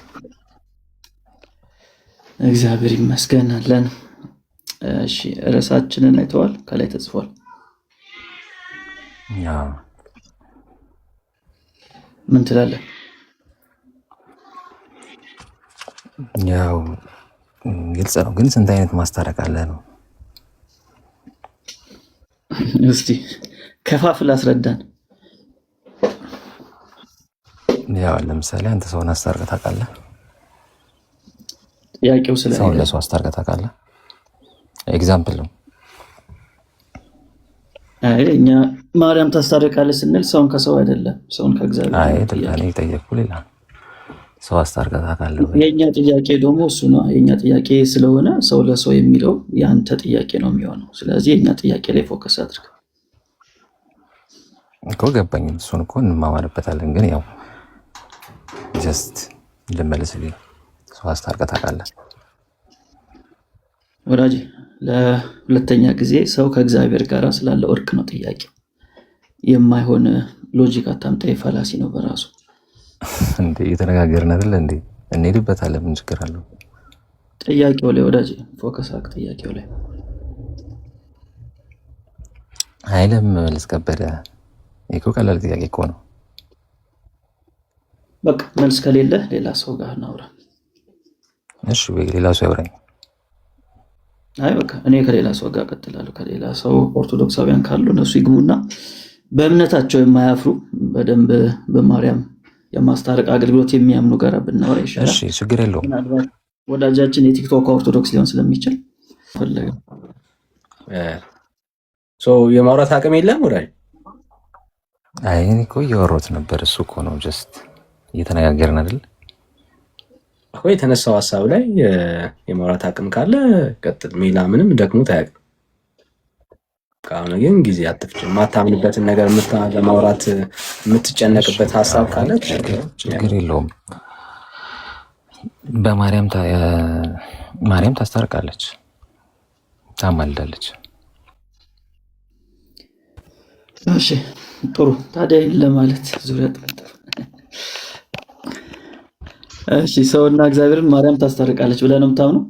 እግዚአብሔር ይመስገን አለን። እሺ ርዕሳችንን አይተዋል? ከላይ ተጽፏል። ምን ትላለህ? ያው ግልጽ ነው፣ ግን ስንት አይነት ማስታረቅ አለ ነው? እስቲ ከፋፍል አስረዳን። ያው ለምሳሌ አንተ ሰውን አስታርቀህ ታውቃለህ? ጥያቄው ስለ ሰውን ለሰው አስታርቀህ ታውቃለህ? ኤግዛምፕል ነው። አይ እኛ ማርያም ታስታርቃለች ስንል ሰውን ከሰው አይደለም፣ ሰውን ከእግዚአብሔር። አይ እኔ ጠየቅኩህ ሌላ። ሰው አስታርቀህ ታውቃለህ? የኛ ጥያቄ ደግሞ እሱ ነው። የኛ ጥያቄ ስለሆነ ሰው ለሰው የሚለው የአንተ ጥያቄ ነው የሚሆነው። ስለዚህ የኛ ጥያቄ ላይ ፎከስ አድርግ እኮ። ገባኝ። እሱን እኮ እንማማርበታለን፣ ግን ያው ጀስት ልመልስልህ። ሰው አስታርቀህ ታውቃለህ? ወዳጄ ለሁለተኛ ጊዜ ሰው ከእግዚአብሔር ጋር ስላለ እርቅ ነው ጥያቄ። የማይሆን ሎጂክ አታምጣ። የፋላሲ ነው በራሱ። እንዴ እየተነጋገርን አይደል እንዴ? እንሄድበታለን። ምን ችግር አለው? ጥያቄው ላይ ወዳጄ ፎከስ አድርግ። ጥያቄው ላይ አይለም መልስ ከበደ። እኮ ቀላል ጥያቄ እኮ ነው። በቃ መልስ ከሌለ ሌላ ሰው ጋር እናውራ። እሺ ወይ ሌላ ሰው ያውራኝ። አይ በቃ እኔ ከሌላ ሰው ጋር ቀጥላለሁ። ከሌላ ሰው ኦርቶዶክሳውያን ካሉ እነሱ ይግቡና በእምነታቸው የማያፍሩ በደንብ በማርያም የማስታረቅ አገልግሎት የሚያምኑ ጋር ብናወራ ይሻላል። እሺ ችግር የለውም። ምናልባት ወዳጃችን የቲክቶክ ኦርቶዶክስ ሊሆን ስለሚችል ፈለገ የማውራት አቅም የለም ወዳጅ። አይ እኔ እኮ እያወራሁት ነበር። እሱ እኮ ነው ጀስት እየተነጋገርን አይደል? አሁን የተነሳው ሀሳብ ላይ የማውራት አቅም ካለ ቀጥል። ሜላ ምንም ደክሞት አያውቅም። ከአሁን ግን ጊዜ አትፍጭ። የማታምንበትን ነገር ለማውራት የምትጨነቅበት ሀሳብ ካለ ችግር የለውም። ማርያም ታስታርቃለች፣ ታማልዳለች። እሺ ጥሩ። ታዲያ ለማለት ዙሪያ ጥምጥም። እሺ ሰውና እግዚአብሔርን ማርያም ታስታርቃለች ብለህ ነው የምታምነው?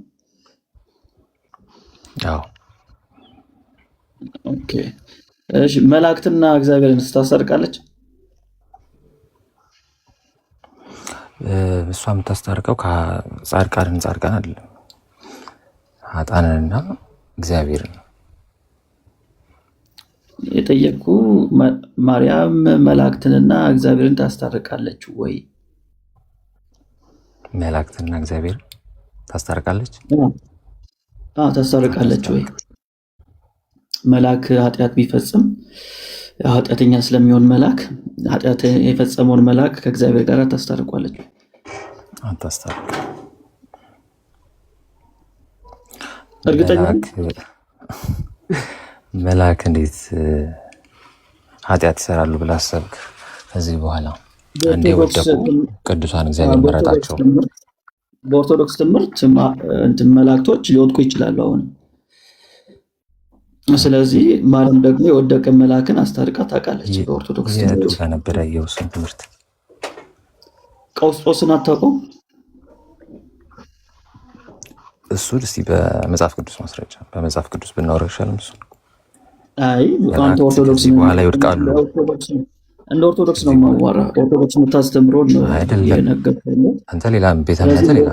አዎ። ኦኬ። እሺ መላእክትና እግዚአብሔርን ታስታርቃለች? እሷ የምታስታርቀው ጻድቃን አይደለም፣ ኃጥአንንና እግዚአብሔርን። የጠየቁ ማርያም መላእክትንና እግዚአብሔርን ታስታርቃለች ወይ? መላእክትና እግዚአብሔር ታስታርቃለች? ታስታርቃለች ወይ? መልአክ ኃጢአት ቢፈጽም ኃጢአተኛ ስለሚሆን ኃጢአት የፈጸመውን መልአክ ከእግዚአብሔር ጋር ታስታርቋለች? አታስታርቅ። እርግጠኛ መልአክ እንዴት ኃጢአት ይሰራሉ ብለህ አሰብክ? ከዚህ በኋላ አንዴ ወደቁ ቅዱሳን እግዚአብሔር መረጣቸው። በኦርቶዶክስ ትምህርት መላእክቶች ሊወድቁ ይችላሉ አሁን። ስለዚህ ማርያም ደግሞ የወደቀ መልአክን አስታርቃ ታውቃለች። በኦርቶዶክስ ትምህርት ነበረ የውስን ትምህርት ቀውስጦስን አታውቀውም? እሱ እስቲ በመጽሐፍ ቅዱስ ማስረጃ በመጽሐፍ ቅዱስ ብናወራ ይሻላል። እሱ አይ አንተ ኦርቶዶክስ በኋላ ይወድቃሉ። እንደ ኦርቶዶክስ ነው ማዋራ። ኦርቶዶክስ የምታስተምረው ነው የነገርከኝ። አንተ ሌላ ቤተ እምነት ሌላ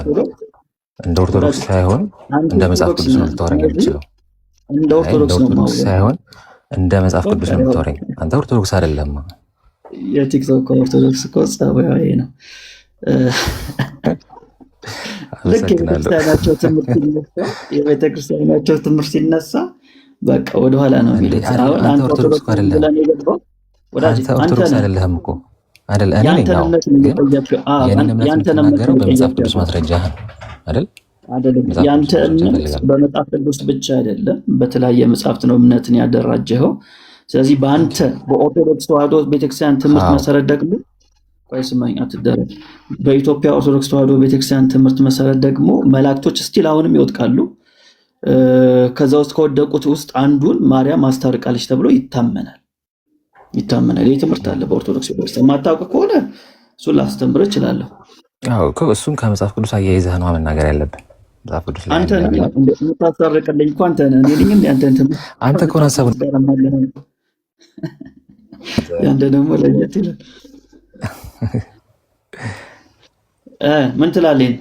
እንደ ኦርቶዶክስ ሳይሆን እንደ መጽሐፍ ቅዱስ ነው ልታወራኝ የምችለው። እንደ ኦርቶዶክስ ሳይሆን እንደ መጽሐፍ ቅዱስ ነው ልታወራኝ። አንተ ኦርቶዶክስ አይደለም። የቲክቶክ ኦርቶዶክስ እኮ ጸባይ ነው። ልክ የቤተክርስቲያናቸው ትምህርት ሲነሳ በቃ ወደኋላ ነው የሚሉት። አንተ ኦርቶዶክስ አይደለህም እኮ አይደል? እኔ የምትናገረው በመጽሐፍ ቅዱስ ማስረጃ አይደል? ያንተ እምነት በመጽሐፍ ቅዱስ ብቻ አይደለም፣ በተለያየ መጽሐፍት ነው እምነትን ያደራጀኸው። ስለዚህ በአንተ በኦርቶዶክስ ተዋሕዶ ቤተክርስቲያን ትምህርት መሰረት ደግሞ ስማኝ አትደረግ። በኢትዮጵያ ኦርቶዶክስ ተዋሕዶ ቤተክርስቲያን ትምህርት መሰረት ደግሞ መላእክቶች ስቲል አሁንም ይወድቃሉ። ከዛ ውስጥ ከወደቁት ውስጥ አንዱን ማርያም አስታርቃለች ተብሎ ይታመናል። ይህ ትምህርት አለ በኦርቶዶክስ ቤተክርስቲያን። የማታውቅ ከሆነ እሱን ላስተምር እችላለሁ። እሱን ከመጽሐፍ ቅዱስ አያይዘህ ነው መናገር ያለብን። መጽሐፍ ቅዱስ ላይ አንተ የምታስታርቅልኝ እኮ አንተ ነህ። እኔ ነኝ ያንተን ትምህርት አንተ እኮ ነው ሀሳቡን ያንተ ደግሞ ለየት ይላል። ምን ትላለህ?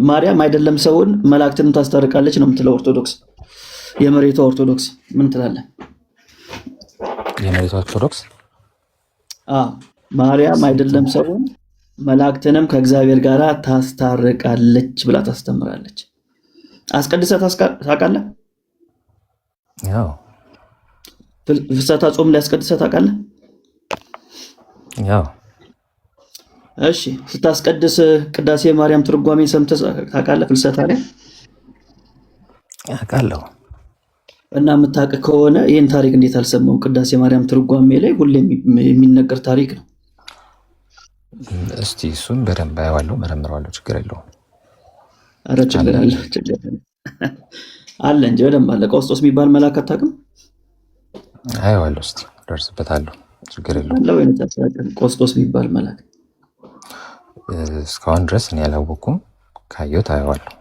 ማርያም አይደለም ሰውን መላእክትን ታስታርቃለች ነው የምትለው ኦርቶዶክስ። የመሬቷ ኦርቶዶክስ ምን ትላለህ? የመሬቷ ኦርቶዶክስ ማርያም አይደለም ሰውን መላእክትንም ከእግዚአብሔር ጋር ታስታርቃለች ብላ ታስተምራለች። አስቀድሰህ ታውቃለህ? ያው ፍልሰታ ጾም ላይ አስቀድሰህ ታውቃለህ? ያው እሺ፣ ስታስቀድስ ቅዳሴ ማርያም ትርጓሜ ሰምተህ ታውቃለህ? ፍልሰታ ላይ አውቃለሁ። እና የምታውቅ ከሆነ ይህን ታሪክ እንዴት አልሰማሁም? ቅዳሴ ማርያም ትርጓሜ ላይ ሁሌ የሚነገር ታሪክ ነው። እስቲ እሱን በደንብ አየዋለሁ፣ መረምረዋለሁ። ችግር የለውም። ኧረ ችግር አለ እንጂ በደንብ አለ። ቀውስጦስ የሚባል መልአክ አታውቅም? አየዋለሁ፣ እስቲ ደርስበታለሁ። ችግር የለውም። ቀውስጦስ የሚባል መልአክ እስካሁን ድረስ እኔ ያላወኩም። ካየሁት አየዋለሁ፣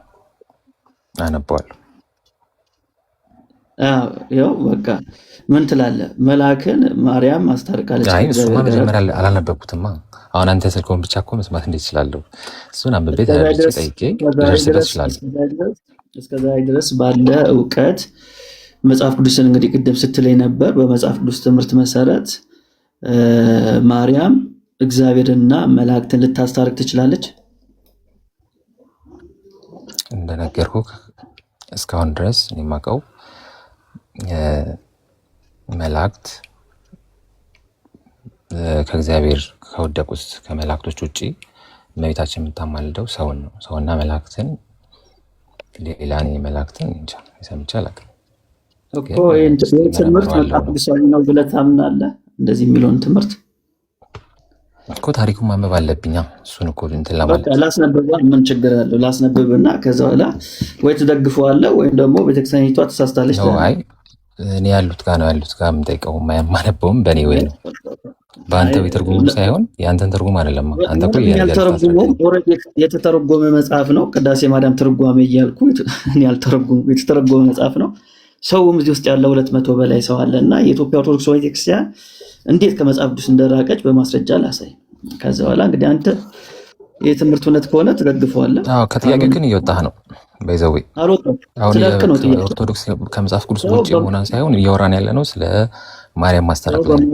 አነበዋለሁ። ያው በቃ ምን ትላለህ? መልአክን ማርያም አስታርቃለች። እሱማ መጀመሪያ አላነበብኩትማ። አሁን አንተ ስልከውን ብቻ እኮ መስማት እንዴት እችላለሁ? እሱን አንብቤ ተረድቼ ጠይቄ ደርስበት እችላለሁ። እስከዛ ድረስ ባለ እውቀት መጽሐፍ ቅዱስን እንግዲህ ቅድም ስትለኝ ነበር። በመጽሐፍ ቅዱስ ትምህርት መሰረት ማርያም እግዚአብሔርና መላእክትን ልታስታርቅ ትችላለች። እንደነገርኩህ እስካሁን ድረስ እኔ የማውቀው መላእክት ከእግዚአብሔር ከወደቁት ከመላእክቶች ውጭ እመቤታችን የምታማልደው ሰውን ነው። ሰውና መላእክትን ሌላ መላእክትን እንጃ ሰምቼ አላውቅም እኮ። ይህን ትምህርት መጽሐፍ ቅዱሳዊ ነው ብለህ ታምናለህ? እንደዚህ የሚለውን ትምህርት እኮ ታሪኩን ማንበብ አለብኛ። እሱን እኮ እንትን ለማለት ላስነብብ፣ ምን ችግር አለው? ላስነብብና ከዛ በኋላ ወይ ትደግፈዋለህ ወይም ደግሞ ቤተክርስቲያኒቷ ተሳስታለች። አይ እኔ ያሉት ጋር ነው ያሉት ጋር የምጠይቀው የማነበውም በእኔ ወይ ነው በአንተ ትርጉም ሳይሆን የአንተን ትርጉም አይደለም። አንተ እኮ የተተረጎመ መጽሐፍ ነው። ቅዳሴ ማርያም ትርጓሜ እያልኩ እኔ ያልተረጎመ የተተረጎመ መጽሐፍ ነው። ሰውም እዚህ ውስጥ ያለ 200 በላይ ሰው አለ እና የኢትዮጵያ ኦርቶዶክስ ቤተክርስቲያን እንዴት ከመጽሐፍ ቅዱስ እንደራቀች በማስረጃ ላሳይ። ከዛ በኋላ እንግዲህ አንተ የትምህርት እውነት ከሆነ ትደግፈዋለህ። ከጥያቄ ግን እየወጣህ ነው። በይዘዌ ኦርቶዶክስ ከመጽሐፍ ቅዱስ ውጭ ሆና ሳይሆን እያወራን ያለ ነው ስለ ማርያም ማስታረቅ ላይ።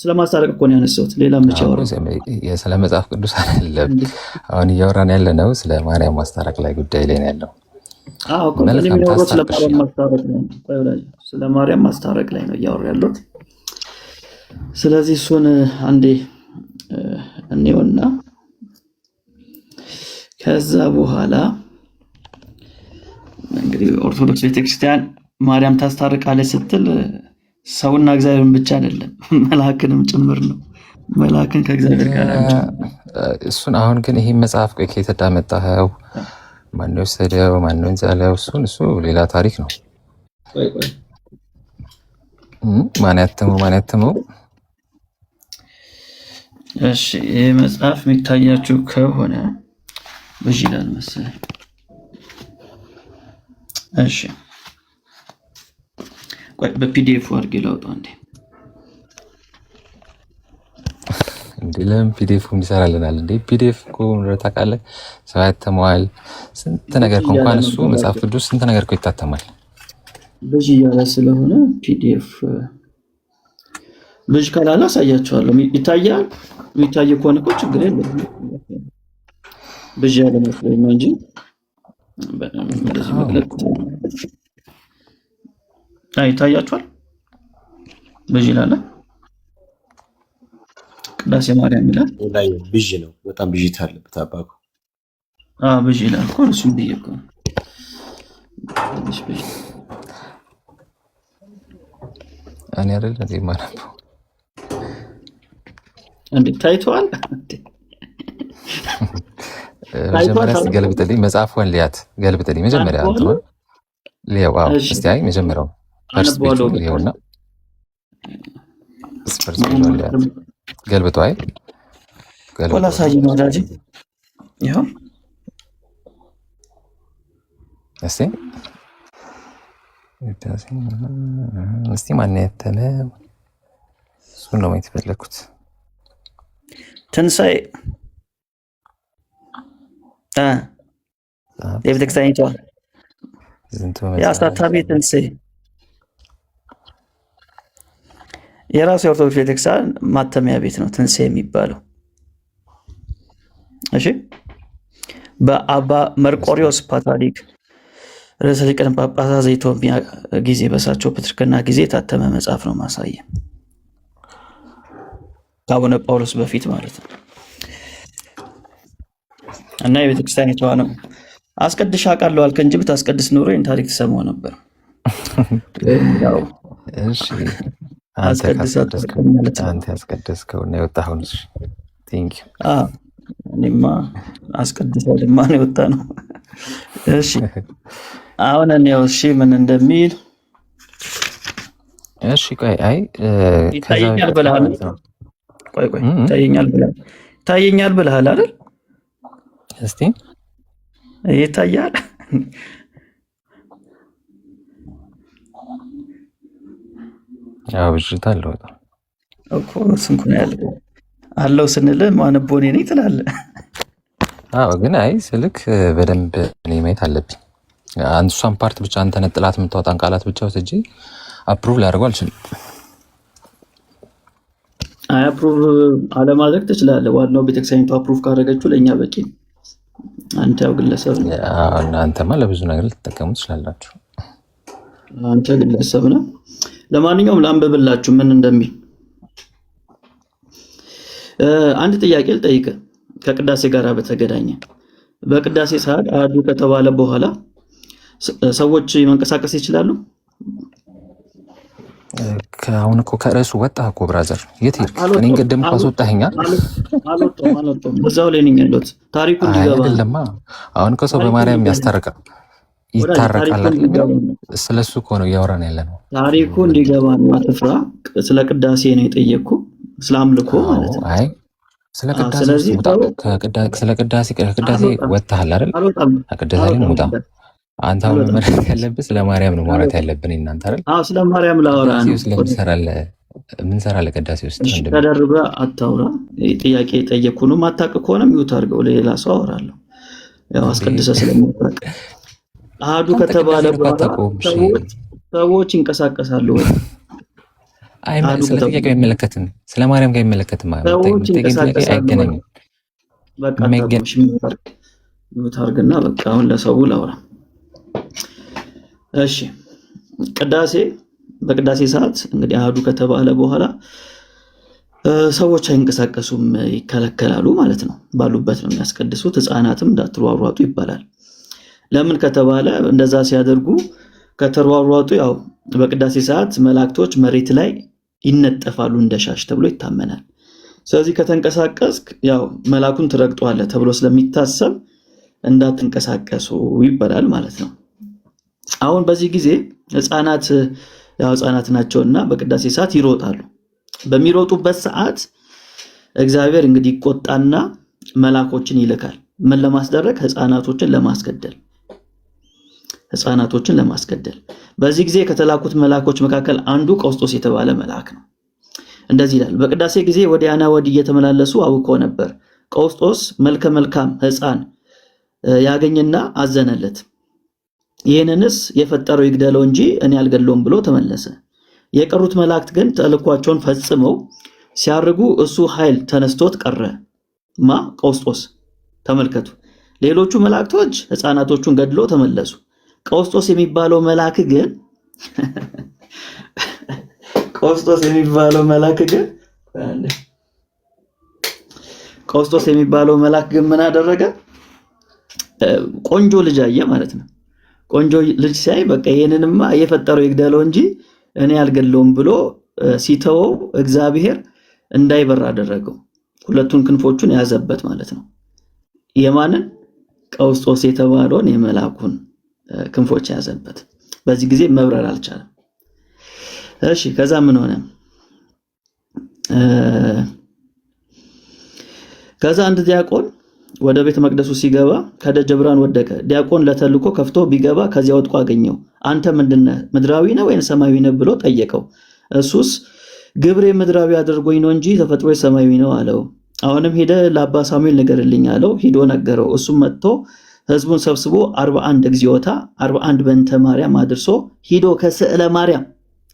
ስለ ማስታረቅ እኮ ነው ያነሳሁት። ሌላ ምን ይቻላል? ስለ መጽሐፍ ቅዱስ አይደለም አሁን እያወራን ያለ ነው፣ ስለ ማርያም ማስታረቅ ላይ ጉዳይ ላይ ነው ያለው። ስለ ማርያም ማስታረቅ ላይ ነው እያወራ ያለሁት። ስለዚህ እሱን አንዴ እኔውና ከዛ በኋላ እንግዲህ ኦርቶዶክስ ቤተክርስቲያን ማርያም ታስታርቃለች ስትል ሰውና እግዚአብሔርን ብቻ አይደለም መልአክንም ጭምር ነው። መልአክን ከእግዚአብሔር ጋር እሱን አሁን ግን ይሄ መጽሐፍ ቆይ ከየት እንዳመጣኸው ማነው ወሰደው ማነው እንዛለው? እሱ ሌላ ታሪክ ነው። ማን ያተመው? እሺ ይህ መጽሐፍ የሚታያችሁ ከሆነ በዚህ ይላል መሰለኝ። እሺ ቆይ በፒዲኤፍ አድርጌ ላውጣው እንዴ። እንዴ ለምን ፒዲኤፍ ይሰራልናል እንዴ? ፒዲኤፍ እኮ ምንድነው ታውቃለህ? ሰው ያተመዋል ስንት ነገር እኮ እንኳን እሱ መጽሐፍ ቅዱስ ስንት ነገር እኮ ይታተማል። ብዙ እያለ ስለሆነ ፒዲኤፍ ብዙ ካላላ አሳያችኋለሁ። ይታያል። የሚታይ ከሆነ እኮ ችግር የለም። ብዙ ያለ መስሎኝ ነው እንጂ እንደዚህ መግለጥ ይታያችኋል። ብዙ ይላል። ቅዳሴ ማርያም ይላል ላይ ብዥ ነው። በጣም ብዥታ አለበት አባኩ። ብዥ ይላል እኮ እሱም ብዬ እኮ እኔ አይደል እንዴ ማነበው እንዴ ታይቷል። መጀመሪያ ገልብጥልኝ መጽሐፏን ሊያት ገልብጥልኝ መጀመሪያ አንተማ ሊያው እስቲ አይ መጀመሪያው ፈርስት ፔጅ ሊያውና ፈርስት ፔጅ ሊያት ገልብጡ አይ ገልብጡ ወላ ሳይ ወዳጅ ይሄው እስቲ ማን ያተነ እሱን ነው ማየት የፈለኩት። ትንሣኤ የቤተክርስቲያኒቷ የአስታታሚ ትንሣኤ የራሱ የኦርቶዶክስ ቤተክርስቲያን ማተሚያ ቤት ነው ትንሣኤ የሚባለው። እሺ በአባ መርቆሪዎስ ፓትርያርክ ርዕሰ ሊቃነ ጳጳሳት ዘኢትዮጵያ ጊዜ በሳቸው ፕትርክና ጊዜ የታተመ መጽሐፍ ነው። ማሳየ ከአቡነ ጳውሎስ በፊት ማለት ነው። እና የቤተክርስቲያኒቷ ነው። አስቀድሻ አውቃለሁ አልክ እንጂ ብታስቀድስ ኖሮ ይህን ታሪክ ትሰማው ነበር። እሺ አንተ ያስቀደስከውና የወጣኸውን ቴንክ ዩ። እኔማ አስቀድሰው ልማ ነው የወጣ ነው። እሺ አሁን እኔው እሺ ምን እንደሚል እሺ ቆይ አይ ይታየኛል ብለሃል። ቆይ ይታየኛል ብለሃል አይደል? እስቲ ይታያል ያው ብዥታ አለው እኮ ስንኩን ያለው አለው ስንል ማንቦኔ ነኝ ትላለህ። ግን አይ ስልክ በደንብ እኔ ማየት አለብኝ። አንሷን ፓርት ብቻ አንተ ነጥላት የምታወጣን ቃላት ብቻ ወስጄ አፕሩቭ ላደርገው አልችልም። አፕሩቭ አለማድረግ ትችላለህ። ዋናው ቤተክርስቲያኒቱ አፕሩቭ ካደረገችው ለእኛ በቂ ነው። አንተ ያው ግለሰብ ነህ። አንተማ ለብዙ ነገር ልትጠቀሙ ትችላላችሁ። አንተ ግለሰብ ነህ። ለማንኛውም ላንብብላችሁ ምን እንደሚል። አንድ ጥያቄ ልጠይቅህ ከቅዳሴ ጋር በተገናኘ። በቅዳሴ ሰዓት አሐዱ ከተባለ በኋላ ሰዎች መንቀሳቀስ ይችላሉ? አሁን እኮ ከርዕሱ ወጣህ እኮ ብራዘር፣ የት ሄድክ? እኔን ቅድም እኮ አስወጣኸኝ። አልወጣሁም እዛው ላይ ነኝ ያለሁት። ታሪኩ እንዲገባ አይደለማ። አሁን እኮ ሰው በማርያም ያስታርቃል ይታረቃል። ስለሱ እኮ ነው እያወራን ያለ ነው። ታሪኩ እንዲገባ ነው። አትፍራ። ስለ ቅዳሴ ነው የጠየቅኩ፣ ስለ አምልኮ ማለት ነው። አይ ስለ ቅዳሴ ስለ ቅዳሴ ወጥተሃል አይደል? ከቅዳሴ ላይ ውጣ። አንተ አሁን መመለስ ያለብህ ስለ ማርያም ነው ማውራት ያለብን እናንተ አይደል? ስለ ማርያም ላወራ ነው። ምን ሰራለህ ቅዳሴ ውስጥ? ተደርበህ አታውራ። ጥያቄ የጠየቅኩ ነው። ማታውቅ ከሆነ ሚውት አድርገው፣ ለሌላ ሰው አወራለሁ። ያው አስቀድሰህ ስለማታውቅ አሐዱ ከተባለ በኋላ ሰዎች ይንቀሳቀሳሉ ወይ? አይ ስለ ጥያቄው አይመለከትም። ስለ ማርያም ጋር አይመለከትም ማለት ነው። አይገናኝም። በቃ ሚውት አድርግና በቃ አሁን ለሰው ላውራ። እሺ ቅዳሴ በቅዳሴ ሰዓት እንግዲህ አሐዱ ከተባለ በኋላ ሰዎች አይንቀሳቀሱም፣ ይከለከላሉ ማለት ነው። ባሉበት ነው የሚያስቀድሱት። ሕፃናትም እንዳትሯሯጡ ይባላል። ለምን ከተባለ እንደዛ ሲያደርጉ ከተሯሯጡ ያው በቅዳሴ ሰዓት መላእክቶች መሬት ላይ ይነጠፋሉ እንደሻሽ ተብሎ ይታመናል። ስለዚህ ከተንቀሳቀስክ ያው መልአኩን ትረግጧለህ ተብሎ ስለሚታሰብ እንዳትንቀሳቀሱ ይባላል ማለት ነው። አሁን በዚህ ጊዜ ህፃናት ናቸውና በቅዳሴ ሰዓት ይሮጣሉ። በሚሮጡበት ሰዓት እግዚአብሔር እንግዲህ ይቆጣና መልአኮችን ይልካል። ምን ለማስደረግ? ህፃናቶችን ለማስገደል። ሕፃናቶችን ለማስገደል። በዚህ ጊዜ ከተላኩት መልአኮች መካከል አንዱ ቀውስጦስ የተባለ መልአክ ነው። እንደዚህ ይላል። በቅዳሴ ጊዜ ወዲያና ወዲህ እየተመላለሱ አውቀው ነበር። ቀውስጦስ መልከ መልካም ሕፃን ያገኝና አዘነለት። ይህንንስ የፈጠረው ይግደለው እንጂ እኔ አልገድለውም ብሎ ተመለሰ። የቀሩት መላእክት ግን ተልኳቸውን ፈጽመው ሲያርጉ እሱ ኃይል ተነስቶት ቀረ። ቀውስጦስ። ተመልከቱ። ሌሎቹ መላእክቶች ሕፃናቶቹን ገድሎ ተመለሱ። ቀውስጦስ የሚባለው መልአክ ግን ቀውስጦስ የሚባለው መልአክ ግን ምን አደረገ? ቆንጆ ልጅ አየ ማለት ነው። ቆንጆ ልጅ ሲያይ በቃ ይሄንንማ የፈጠረው ይግደለው እንጂ እኔ አልገድለውም ብሎ ሲተወው እግዚአብሔር እንዳይበር አደረገው። ሁለቱን ክንፎቹን ያዘበት ማለት ነው። የማንን? ቀውስጦስ የተባለውን የመልአኩን ክንፎች ያዘበት። በዚህ ጊዜ መብረር አልቻለም። እሺ ከዛ ምን ሆነ? ከዛ አንድ ዲያቆን ወደ ቤተ መቅደሱ ሲገባ ከደጀ ብርሃን ወደቀ። ዲያቆን ለተልኮ ከፍቶ ቢገባ ከዚያ ወድቆ አገኘው። አንተ ምንድነህ? ምድራዊ ነህ ወይስ ሰማያዊ ነህ ብሎ ጠየቀው። እሱስ ግብሬ ምድራዊ አድርጎኝ ነው እንጂ ተፈጥሮ ሰማያዊ ነው አለው። አሁንም ሄደ ለአባ ሳሙኤል ንገርልኝ አለው። ሂዶ ነገረው። እሱም መጥቶ ህዝቡን ሰብስቦ 41 እግዚኦታ 41 በእንተ ማርያም አድርሶ ሂዶ ከስዕለ ማርያም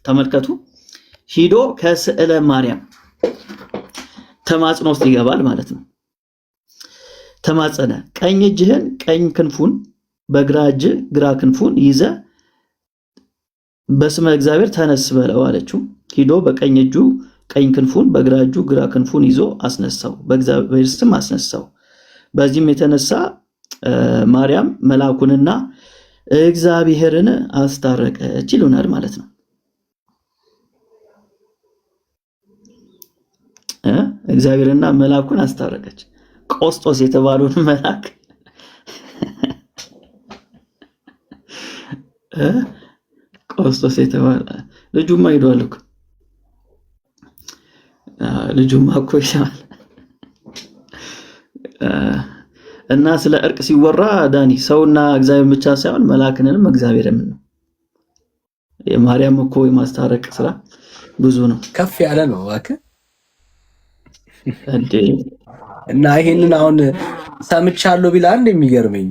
ተመልከቱ፣ ሂዶ ከስዕለ ማርያም ተማጽኖ ውስጥ ይገባል ማለት ነው። ተማጸነ። ቀኝ እጅህን ቀኝ ክንፉን በግራ እጅ ግራ ክንፉን ይዘ በስመ እግዚአብሔር ተነስ በለው አለችው። ሂዶ በቀኝ እጁ ቀኝ ክንፉን በግራ እጁ ግራ ክንፉን ይዞ አስነሳው፣ በእግዚአብሔር ስም አስነሳው። በዚህም የተነሳ ማርያም መልአኩንና እግዚአብሔርን አስታረቀች ይሉናል ማለት ነው። እግዚአብሔርና መልአኩን አስታረቀች። ቀውስጦስ የተባለውን መልአክ ቀውስጦስ የተባለ ልጁማ ሄዷል እኮ ልጁማ እኮ ይሻል። እና ስለ እርቅ ሲወራ ዳኒ ሰውና እግዚአብሔር ብቻ ሳይሆን መልአክንንም እግዚአብሔርም ነው። የማርያም እኮ የማስታረቅ ስራ ብዙ ነው፣ ከፍ ያለ ነው እባክህ እንዴ። እና ይሄንን አሁን ሰምቻለሁ ቢል አንድ የሚገርመኝ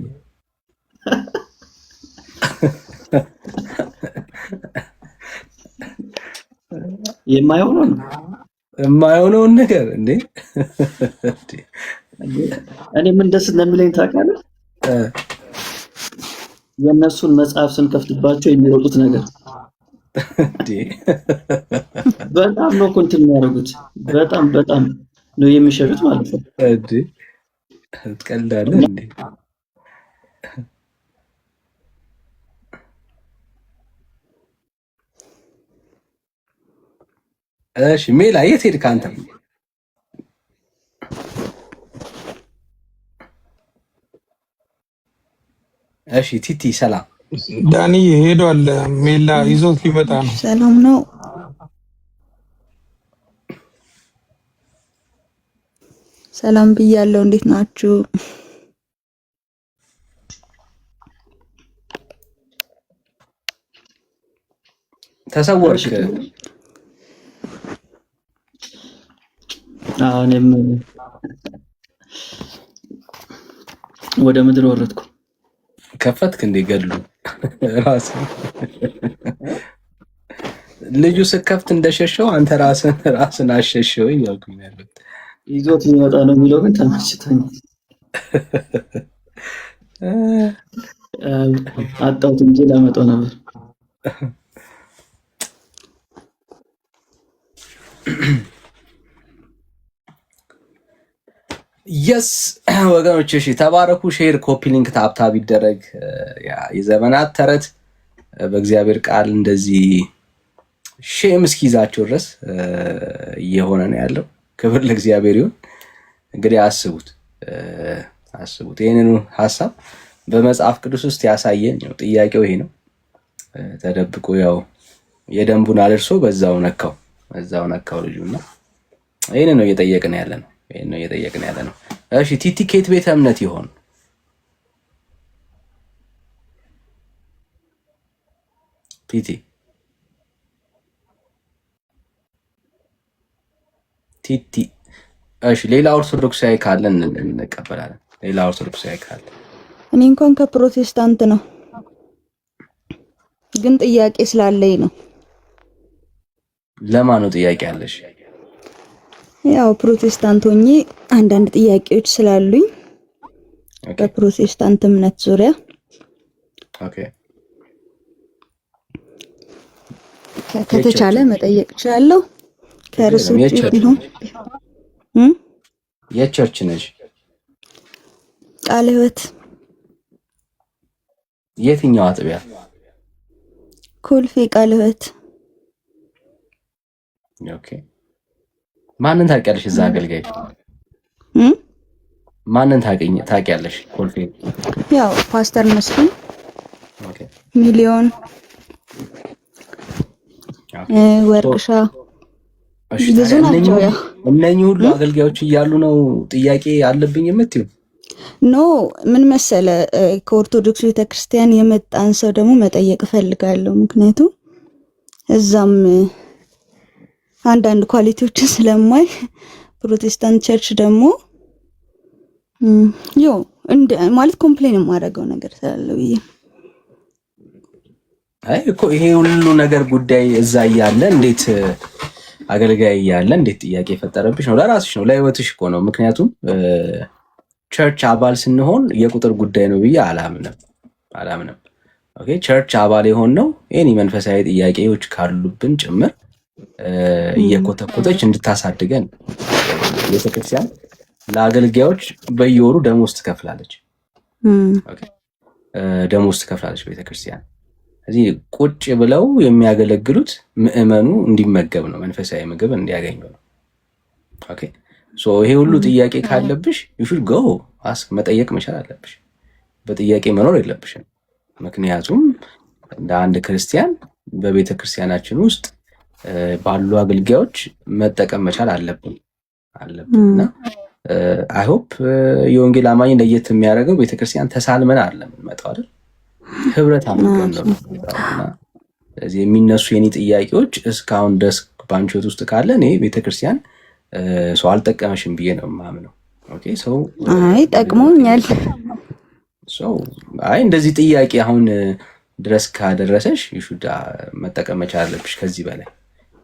የማይሆነውን ነገር እንዴ እኔ ምን ደስ እንደሚለኝ ታውቃለህ? የእነሱን መጽሐፍ ስንከፍትባቸው የሚሮጡት ነገር በጣም ነው ኮንቲኒ የሚያደርጉት። በጣም ነው የሚሸጡት ማለት ነው። ትቀልዳለህ እንዴ? እሺ ሜላ የት ሄድክ አንተ? እሺ ቲቲ ሰላም። ዳኒ ሄዷል። ሜላ ይዞት ሊመጣ ነው። ሰላም ነው። ሰላም ብያለሁ። እንዴት ናችሁ? ተሰወርክ? እኔም ወደ ምድር ወረድኩ። ከፈትክ እንዴ ገድሉ ራስ ልጁ ስከፍት እንደሸሸው አንተ ራስን አሸሸው እያልኩኝ ያሉት ይዞት ሊመጣ ነው የሚለው ግን ተመችቶኝ አጣሁት እንጂ ላመጣው ነበር። የስ ወገኖች እሺ ተባረኩ። ሼር ኮፒ ሊንክ ታፕታፕ ይደረግ። የዘመናት ተረት በእግዚአብሔር ቃል እንደዚህ ሼም እስኪይዛቸው ድረስ እየሆነ ነው ያለው። ክብር ለእግዚአብሔር ይሁን። እንግዲህ አስቡት ይህንኑ ሀሳብ በመጽሐፍ ቅዱስ ውስጥ ያሳየን ነው። ጥያቄው ይሄ ነው። ተደብቆ ያው የደንቡን አልርሶ በዛው ነካው ልጁና ይህን ነው እየጠየቅን ያለ ነው። እሺ ቲቲ ኬት ቤተ እምነት ይሆን? ፒቲ ቲቲ። እሺ ሌላ ኦርቶዶክሳዊ ካለ እንቀበላለን። ሌላ ኦርቶዶክሳዊ ካለ እኔ እንኳን ከፕሮቴስታንት ነው፣ ግን ጥያቄ ስላለኝ ነው። ለማን ነው ጥያቄ ያለሽ? ያው ፕሮቴስታንት ሆኜ አንዳንድ ጥያቄዎች ስላሉኝ በፕሮቴስታንት እምነት ዙሪያ ኦኬ ከተቻለ መጠየቅ እችላለሁ። ከርሱ ቢሆን የቸርች ነሽ? ቃለ ሕይወት። የትኛው አጥቢያ? ኮልፌ ቃለ ሕይወት። ኦኬ ማንን ታውቂያለሽ? እዛ አገልጋይ ማንን ታውቂያለሽ? ኮልፌ ያው ፓስተር መስፍን፣ ኦኬ ሚሊዮን፣ ወርቅሻ ብዙ ናቸው። ያው እነኚህ ሁሉ አገልጋዮች እያሉ ነው ጥያቄ አለብኝ የምትይው? ኖ ምን መሰለ፣ ከኦርቶዶክስ ቤተክርስቲያን የመጣን ሰው ደግሞ መጠየቅ እፈልጋለሁ። ምክንያቱም እዛም አንዳንድ ኳሊቲዎችን ስለማይ ፕሮቴስታንት ቸርች ደግሞ ያው ማለት ኮምፕሌን የማደርገው ነገር ስላለ ብዬ። አይ እኮ ይሄ ሁሉ ነገር ጉዳይ እዛ እያለ እንዴት አገልጋይ እያለ እንዴት ጥያቄ የፈጠረብሽ ነው? ለራስሽ ነው፣ ለህይወትሽ እኮ ነው። ምክንያቱም ቸርች አባል ስንሆን የቁጥር ጉዳይ ነው ብዬ አላምንም። ኦኬ ቸርች አባል የሆነው ኤኒ መንፈሳዊ ጥያቄዎች ካሉብን ጭምር እየኮተኮተች እንድታሳድገን ቤተክርስቲያን ለአገልጋዮች በየወሩ ደሞዝ ትከፍላለች። ደሞዝ ትከፍላለች ቤተክርስቲያን። እዚህ ቁጭ ብለው የሚያገለግሉት ምዕመኑ እንዲመገብ ነው፣ መንፈሳዊ ምግብ እንዲያገኙ ነው። ኦኬ ሶ ይሄ ሁሉ ጥያቄ ካለብሽ you should go ask፣ መጠየቅ መቻል አለብሽ። በጥያቄ መኖር የለብሽም። ምክንያቱም እንደ አንድ ክርስቲያን በቤተ ክርስቲያናችን ውስጥ ባሉ አገልጋዮች መጠቀም መቻል አለብን እና አይ ሆፕ የወንጌል አማኝ ለየት የሚያደርገው ቤተክርስቲያን ተሳልመን አይደለም የምንመጣው አይደል፣ ህብረት አድርገን ነው እና ስለዚህ የሚነሱ የኔ ጥያቄዎች እስካሁን ድረስ ባንቺ ህይወት ውስጥ ካለ እኔ ቤተክርስቲያን ሰው አልጠቀመሽም ብዬ ነው የማምነው። ኦኬ ሰው አይ ጠቅሞኛል። ሰው አይ እንደዚህ ጥያቄ አሁን ድረስ ካደረሰሽ ይሹዳ መጠቀም መቻል አለብሽ። ከዚህ በላይ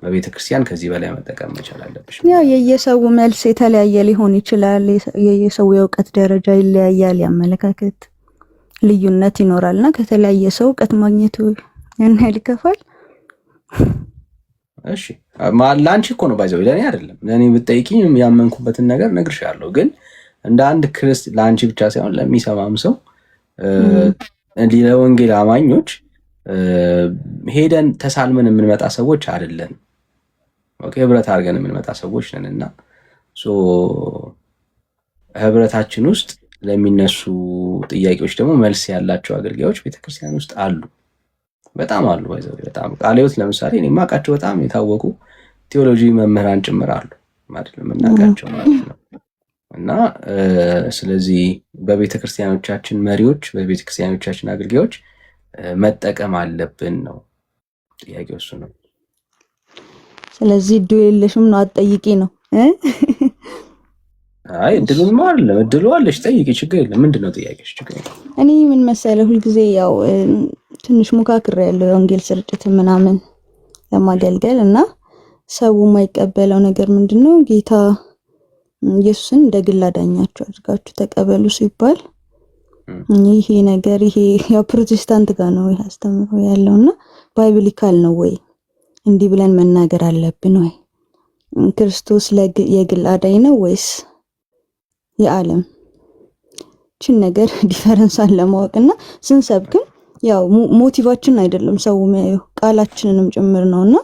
በቤተ ክርስቲያን ከዚህ በላይ መጠቀም መቻል አለብሽ። ያው የየሰው መልስ የተለያየ ሊሆን ይችላል። የየሰው የእውቀት ደረጃ ይለያያል፣ ያመለካከት ልዩነት ይኖራልና ከተለያየ ሰው እውቀት ማግኘቱ ያን ያህል ይከፋል። እሺ ለአንቺ እኮ ነው ባይዘው፣ ለእኔ አይደለም። ለእኔ ብትጠይቂኝ ያመንኩበትን ነገር ነግርሻለሁ። ግን እንደ አንድ ክርስቲያን ለአንቺ ብቻ ሳይሆን ለሚሰማም ሰው ለወንጌል አማኞች ሄደን ተሳልመን የምንመጣ ሰዎች አይደለን። ኦኬ ህብረት አድርገን የምንመጣ ሰዎች ነንና ህብረታችን ውስጥ ለሚነሱ ጥያቄዎች ደግሞ መልስ ያላቸው አገልጋዮች ቤተክርስቲያን ውስጥ አሉ፣ በጣም አሉ። ባይዘው በጣም ቃለ ሕይወት ለምሳሌ እኔ የማውቃቸው በጣም የታወቁ ቴዎሎጂ መምህራን ጭምር አሉ ማለት ነው የምናውቃቸው ማለት ነው። እና ስለዚህ በቤተክርስቲያኖቻችን መሪዎች፣ በቤተክርስቲያኖቻችን አገልጋዮች መጠቀም አለብን ነው ጥያቄው፣ እሱ ነው። ስለዚህ እድሉ የለሽም ነው አትጠይቂ ነው። አይ እድሉን አይደለም፣ እድሉ አለሽ፣ ጠይቂ፣ ችግር የለም። ምንድነው ጥያቄሽ? ችግር የለም። እኔ ምን መሰለ ሁልጊዜ ያው ትንሽ ሙካክር ያለው የወንጌል ስርጭት ምናምን ለማገልገል እና ሰው የማይቀበለው ነገር ምንድነው ጌታ ኢየሱስን እንደ ግል አዳኛችሁ አድርጋችሁ ተቀበሉ ሲባል ይሄ ነገር ይሄ ያው ፕሮቴስታንት ጋር ነው ያስተምሮ ያለውና ባይብሊካል ነው ወይ እንዲህ ብለን መናገር አለብን ወይ? ክርስቶስ የግል አዳኝ ነው ወይስ የዓለም? ችን ነገር ዲፈረንሳን ለማወቅና ስንሰብክም ያው ሞቲቫችን አይደለም ሰው የሚያየው ቃላችንንም ጭምር ነውና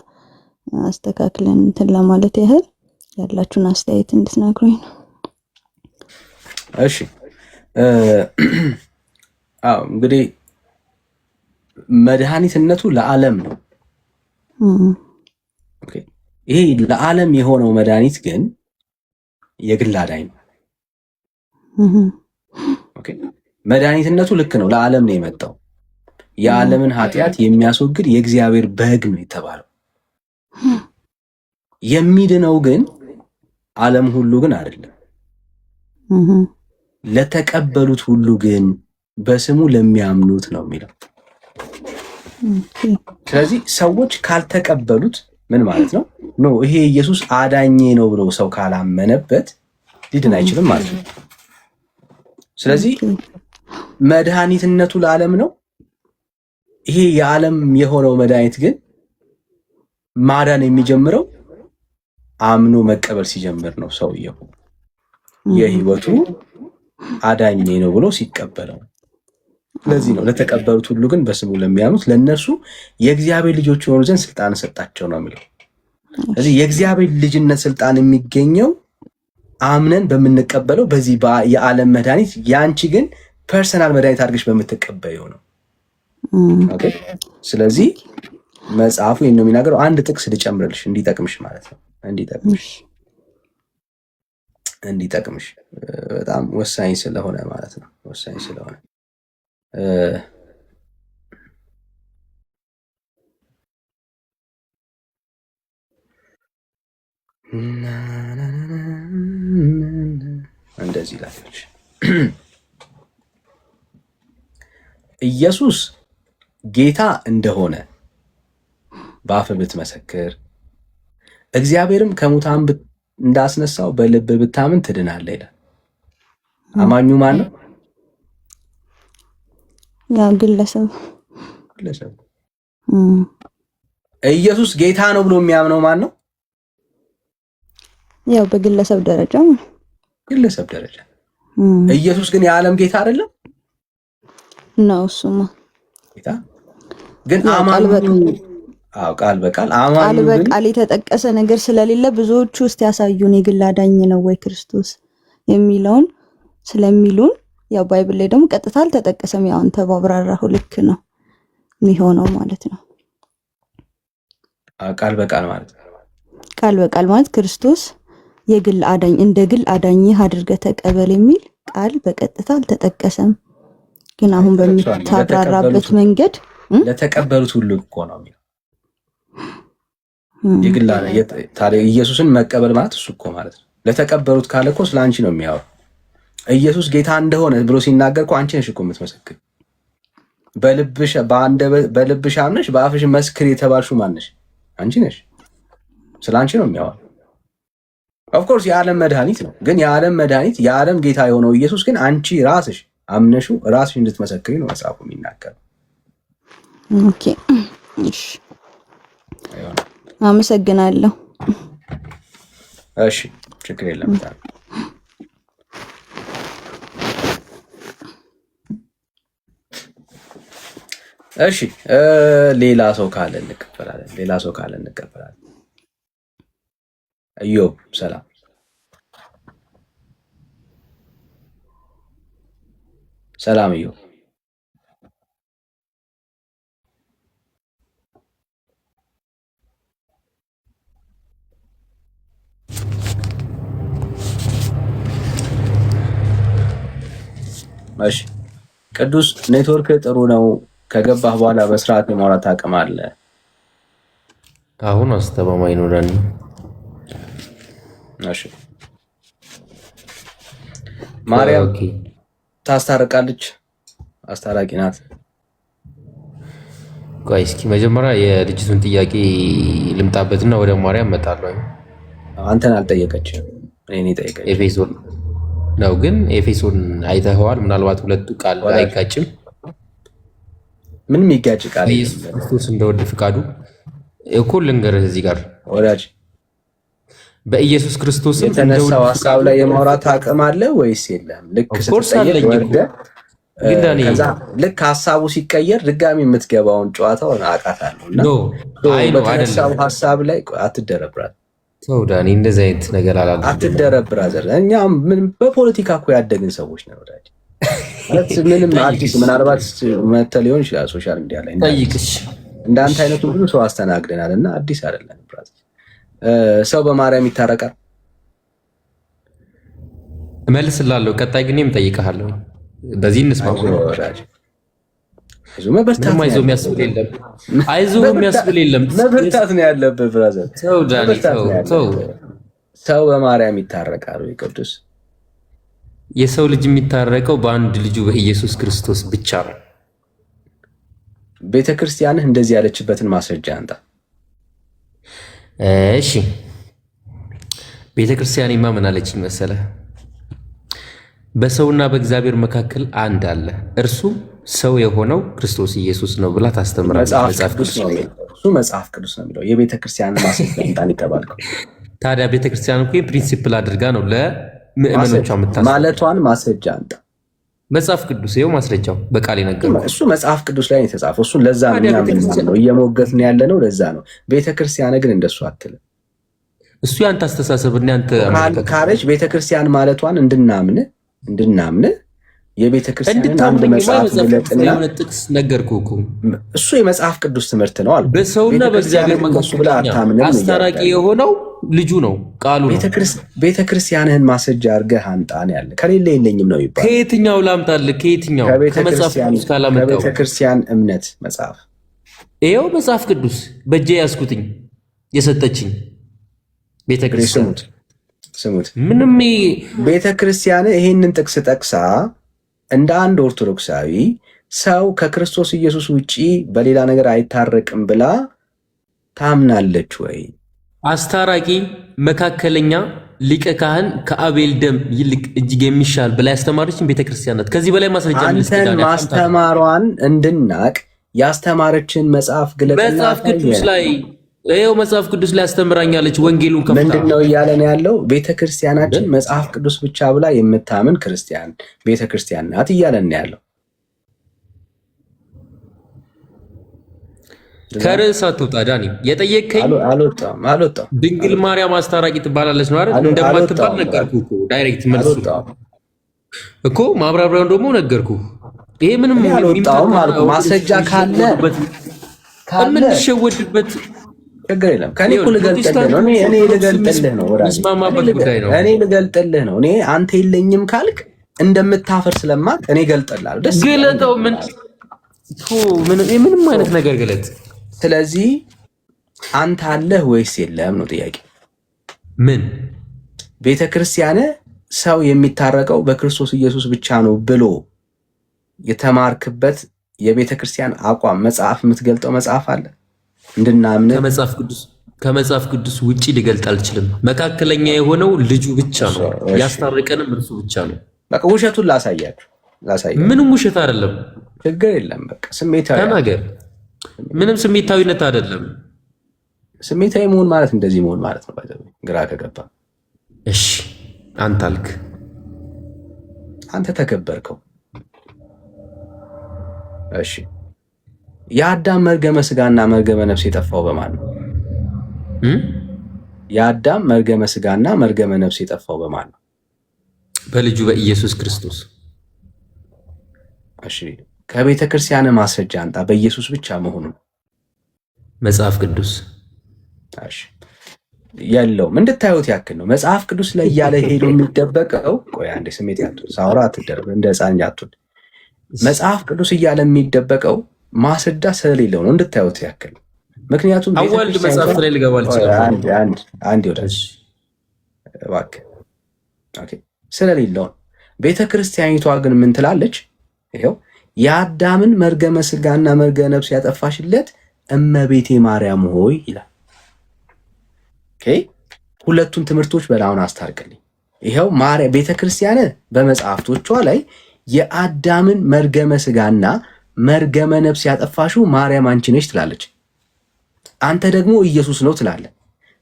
አስተካክለን እንትን ለማለት ያህል ያላችሁን አስተያየት እንድትነግሩኝ ነው። እሺ እንግዲህ መድኃኒትነቱ ለዓለም ነው። ኦኬ ይሄ ለዓለም የሆነው መድኃኒት ግን የግል አዳኝ ነው። ኦኬ መድኃኒትነቱ ልክ ነው፣ ለዓለም ነው የመጣው። የዓለምን ኃጢአት የሚያስወግድ የእግዚአብሔር በግ ነው የተባለው። የሚድነው ግን ዓለም ሁሉ ግን አይደለም፣ ለተቀበሉት ሁሉ ግን በስሙ ለሚያምኑት ነው የሚለው። ስለዚህ ሰዎች ካልተቀበሉት ምን ማለት ነው? ኖ ይሄ ኢየሱስ አዳኜ ነው ብሎ ሰው ካላመነበት ሊድን አይችልም ማለት ነው። ስለዚህ መድኃኒትነቱ ለዓለም ነው። ይሄ የዓለም የሆነው መድኃኒት ግን ማዳን የሚጀምረው አምኖ መቀበል ሲጀምር ነው። ሰውየው የህይወቱ አዳኜ ነው ብሎ ሲቀበለው። ስለዚህ ነው ለተቀበሉት ሁሉ ግን በስሙ ለሚያምኑት ለነሱ የእግዚአብሔር ልጆች የሆኑ ዘንድ ስልጣን ሰጣቸው ነው የሚለው። ስለዚህ የእግዚአብሔር ልጅነት ስልጣን የሚገኘው አምነን በምንቀበለው በዚህ የዓለም መድኃኒት ያንቺ ግን ፐርሰናል መድኃኒት አድርገሽ በምትቀበየው ነው። ኦኬ። ስለዚህ መጽሐፉ ይሄን ነው የሚናገረው። አንድ ጥቅስ ልጨምርልሽ እንዲጠቅምሽ ማለት ነው። እንዲጠቅምሽ በጣም ወሳኝ ስለሆነ ማለት ነው። ወሳኝ ስለሆነ እንደዚህ ላልሽ ኢየሱስ ጌታ እንደሆነ በአፍ ብትመሰክር እግዚአብሔርም ከሙታን እንዳስነሳው በልብ ብታምን ትድናለህ ይላል። አማኙ ማን ነው? ያ ግለሰብ። ኢየሱስ ጌታ ነው ብሎ የሚያምነው ማን ነው? ያው በግለሰብ ደረጃ ኢየሱስ ግን የዓለም ጌታ አይደለም ነው። እሱማ ጌታ ግን አማኙ ቃል በቃል የተጠቀሰ ነገር ስለሌለ ብዙዎቹ ውስጥ ያሳዩን የግል አዳኝ ነው ወይ ክርስቶስ የሚለውን ስለሚሉን ያው ባይብል ላይ ደግሞ ቀጥታ አልተጠቀሰም። ያው አንተ ባብራራው ልክ ነው የሚሆነው ማለት ነው። ቃል በቃል ማለት ክርስቶስ የግል አዳኝ እንደ ግል አዳኝህ አድርገህ ተቀበል የሚል ቃል በቀጥታ አልተጠቀሰም። ግን አሁን በሚታብራራበት መንገድ ለተቀበሉት ሁሉ እኮ ነው የሚለው። የግል ታዲያ ኢየሱስን መቀበል ማለት እሱ እኮ ማለት ነው። ለተቀበሉት ካለ እኮ ስለ አንቺ ነው የሚያወራው። ኢየሱስ ጌታ እንደሆነ ብሎ ሲናገር እኮ አንቺ ነሽ እኮ የምትመሰክር። በልብሽ አምነሽ በአፍሽ መስክር የተባልሽው ማነሽ? አንቺ ነሽ። ስለ አንቺ ነው የሚያወራው። ኦፍኮርስ የዓለም መድኃኒት ነው። ግን የዓለም መድኃኒት የዓለም ጌታ የሆነው ኢየሱስ ግን አንቺ ራስሽ አምነሹ ራስሽ እንድትመሰክሪ ነው መጽሐፉ የሚናገረው። ኦኬ እሺ፣ አመሰግናለሁ። እሺ፣ ችግር የለም። እሺ፣ ሌላ ሰው ካለ እንቀበላለን። ኢዮብ ሰላም። ሰላም ኢዮብ። እሺ ቅዱስ ኔትወርክ ጥሩ ነው። ከገባህ በኋላ በስርዓት የማውራት አቅም አለ። አሁን አስተማማኝ ነው ዳኒ። እሺ ማርያም ታስታርቃለች፣ አስታራቂ ናት። ቆይ እስኪ መጀመሪያ የልጅቱን ጥያቄ ልምጣበትና ወደ ማርያም መጣለሁ። አንተን አልጠየቀችም፣ እኔ ጠየቀች። ኤፌሶን ነው ግን ኤፌሶን አይተኸዋል? ምናልባት ሁለቱ ቃል አይጋጭም? ምንም ይጋጭ ቃል ኢየሱስ ክርስቶስ እንደወድ ፍቃዱ እኩል ልንገርህ እዚህ ጋር ወዳጅ በኢየሱስ ክርስቶስ የተነሳው ሀሳብ ላይ የማውራት አቅም አለ ወይስ የለም? ልክ ስትጠየቅ ወርደህ ልክ ሀሳቡ ሲቀየር ድጋሚ የምትገባውን ጨዋታውን አውቃታለሁ እና በተነሳው ሀሳብ ላይ አትደረብራት። ተው ዳኒ፣ እንደዚህ አይነት ነገር አላለም። አትደረብራት። እኛ በፖለቲካ እኮ ያደግን ሰዎች ነው ወዳጅ። ምንም አዲስ ምናልባት መተህ ሊሆን ይችላል ሶሻል ሚዲያ ላይ ጠይቅሽ እንዳንተ አይነቱ ብዙ ሰው አስተናግደናል እና አዲስ አይደለም። ሰው በማርያም ይታረቃል? እመልስላለሁ። ቀጣይ ግን እጠይቅሃለሁ። በዚህ እንስማማ። መበርታት አይዞህ የሚያስብል የለም። አይዞህ የሚያስብል የለም። መበርታት ነው ያለብህ ብራዘር። ተው ዳኒ ተው። ሰው በማርያም ይታረቃል ወይ ቅዱስ? የሰው ልጅ የሚታረቀው በአንድ ልጁ በኢየሱስ ክርስቶስ ብቻ ነው። ቤተክርስቲያንህ እንደዚህ ያለችበትን ማስረጃ አንጣ። እሺ ቤተክርስቲያኔማ ምን አለችኝ መሰለህ? በሰውና በእግዚአብሔር መካከል አንድ አለ፣ እርሱም ሰው የሆነው ክርስቶስ ኢየሱስ ነው ብላ ታስተምራለች። መጽሐፍ ቅዱስ ነው የሚለው። የቤተክርስቲያን ማስረጃ አንጣን ይቀባልከው። ታዲያ ቤተክርስቲያን እኮ ፕሪንሲፕል አድርጋ ነው ለምእመኖቿ የምታስበው ማለቷን ማስረጃ አንጣ። መጽሐፍ ቅዱስ ይኸው ማስረጃው በቃል ይነገራል። እሱ መጽሐፍ ቅዱስ ላይ የተጻፈው እሱ ለዛ ነው እየሞገትን ያለ ነው። ለዛ ነው ቤተክርስቲያን ግን እንደሱ አትልም። እሱ ያንተ አስተሳሰብ እና ያንተ ካለች ቤተክርስቲያን ማለቷን እንድናምን የቤተክርስቲያንን አንድ መጽሐፍ ግለጥና ጥቅስ ነገርኩህ እኮ እሱ የመጽሐፍ ቅዱስ ትምህርት ነው አልኩ። በሰውና በእግዚአብሔር መካከል አስታራቂ የሆነው ልጁ ነው፣ ቃሉ ነው። ቤተክርስቲያንህን ማስረጃ አድርገህ አምጣ ነው ያለ። ከሌለ የለኝም ነው ይባላል። ከየትኛው ላምጣልህ? ከየትኛው? ከመጽሐፍ ቅዱስ ካላመጣው ከቤተክርስቲያን እምነት መጽሐፍ ይኸው መጽሐፍ ቅዱስ በእጄ ያዝኩትኝ የሰጠችኝ ቤተክርስቲያን። ስሙት፣ ምንም ቤተክርስቲያን ይሄንን ጥቅስ ጠቅሳ እንደ አንድ ኦርቶዶክሳዊ ሰው ከክርስቶስ ኢየሱስ ውጪ በሌላ ነገር አይታረቅም ብላ ታምናለች ወይ? አስታራቂ መካከለኛ ሊቀ ካህን ከአቤል ደም ይልቅ እጅግ የሚሻል ብላ ያስተማረችን ቤተክርስቲያን ናት። ከዚህ በላይ ማስረጃ አንተን ማስተማሯን እንድናቅ ያስተማረችን መጽሐፍ ግለጥና መጽሐፍ ቅዱስ ላይ ይኸው መጽሐፍ ቅዱስ ላይ አስተምራኛለች። ወንጌሉን ከፍታ ምንድነው እያለን ያለው? ቤተክርስቲያናችን መጽሐፍ ቅዱስ ብቻ ብላ የምታምን ቤተክርስቲያን ናት እያለን ያለው። ከርዕስ አትውጣ ዳኒ። የጠየቅከኝ አልወጣም። ድንግል ማርያም አስታራቂ ትባላለች ነው አይደል? እንደማትባል ነገርኩህ እኮ ዳይሬክት መልሱ እኮ ማብራሪያውን ደግሞ ነገርኩህ። ይሄ ምንም ማስረጃ ካለ የምንሸወድበት ችግር የለም። ከኔ እኮ ልገልጥልህ ነው። እኔ ልገልጥልህ ነው። እኔ አንተ የለኝም ካልክ እንደምታፈር ስለማቅ እኔ እገልጥልሃለሁ። ደስ ግለጠው። ምንም አይነት ነገር ግለጥ። ስለዚህ አንተ አለህ ወይስ የለም ነው ጥያቄ። ምን ቤተክርስቲያን ሰው የሚታረቀው በክርስቶስ ኢየሱስ ብቻ ነው ብሎ የተማርክበት የቤተክርስቲያን አቋም መጽሐፍ የምትገልጠው መጽሐፍ አለ እንድናምን? ከመጽሐፍ ቅዱስ ውጪ ሊገልጥ አልችልም። መካከለኛ የሆነው ልጁ ብቻ ነው፣ ያስታርቀንም እርሱ ብቻ ነው። በቃ ውሸቱን ላሳያችሁ። ምንም ውሸት አይደለም። ችግር የለም። በቃ ስሜታዊ ተናገር። ምንም ስሜታዊነት አይደለም። ስሜታዊ መሆን ማለት እንደዚህ መሆን ማለት ነው። ግራ ከገባ እሺ፣ አንተ አልክ፣ አንተ ተከበርከው። እሺ፣ የአዳም መርገመ ስጋና መርገመ ነፍስ የጠፋው በማን ነው? የአዳም መርገመ ስጋና መርገመ ነፍስ የጠፋው በማን ነው? በልጁ በኢየሱስ ክርስቶስ። እሺ፣ ከቤተ ክርስቲያን ማስረጃ አንጣ በኢየሱስ ብቻ መሆኑን። መጽሐፍ ቅዱስ እሺ፣ የለውም። እንድታዩት ያክል ነው። መጽሐፍ ቅዱስ ላይ እያለ ሄዶ የሚደበቀው ቆይ አንዴ፣ ስሜት ያቱን ሳውራ አትደርብ፣ እንደ ሕፃን ያቱን። መጽሐፍ ቅዱስ እያለ የሚደበቀው ማስረጃ ስለሌለው ነው። እንድታዩት ያክል ነው። ምክንያቱም አዋልድ መጽሐፍ ላይ ልገባ አልችልም። አንድ ወዳጅ እባክህ፣ ኦኬ፣ ስለሌለው ነው። ቤተ ክርስቲያኒቷ ግን ምን ትላለች? ይኸው የአዳምን መርገመ ስጋና መርገመ ነፍስ ያጠፋሽለት እመቤቴ ማርያም ሆይ ይላል። ኦኬ፣ ሁለቱን ትምህርቶች በላውን አስታርቅልኝ። ይኸው ቤተ ክርስቲያን በመጽሐፍቶቿ ላይ የአዳምን መርገመ ስጋና መርገመ ነፍስ ያጠፋሽው ማርያም አንቺ ነሽ ትላለች። አንተ ደግሞ ኢየሱስ ነው ትላለህ።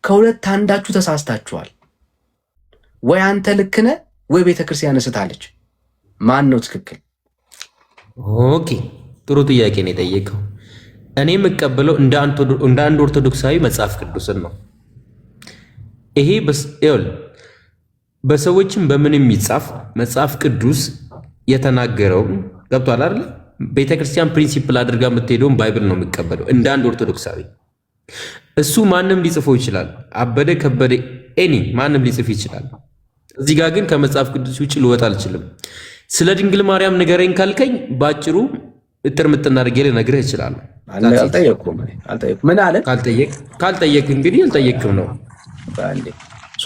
ከሁለት አንዳችሁ ተሳስታችኋል። ወይ አንተ ልክ ነህ ወይ ቤተ ክርስቲያን ስታለች። ማን ነው ትክክል? ኦኬ፣ ጥሩ ጥያቄ ነው የጠየቀው። እኔ የምቀበለው እንደ አንድ ኦርቶዶክሳዊ መጽሐፍ ቅዱስን ነው። ይሄ በሰዎችም በምን የሚጻፍ መጽሐፍ ቅዱስ የተናገረው ገብቷል አይደል? ቤተክርስቲያን ፕሪንሲፕል አድርጋ የምትሄደውን ባይብል ነው የምቀበለው እንደ አንድ ኦርቶዶክሳዊ። እሱ ማንም ሊጽፈው ይችላል። አበደ ከበደ ማንም ሊጽፍ ይችላል። እዚህ ጋር ግን ከመጽሐፍ ቅዱስ ውጭ ልወጣ አልችልም። ስለ ድንግል ማርያም ንገረኝ ካልከኝ ባጭሩ እጥር ምጥና አድርጌ ልነግርህ እችላለሁ። አልጠየቅኩም። ምን አለ? ካልጠየቅ እንግዲህ አልጠየቅም ነው።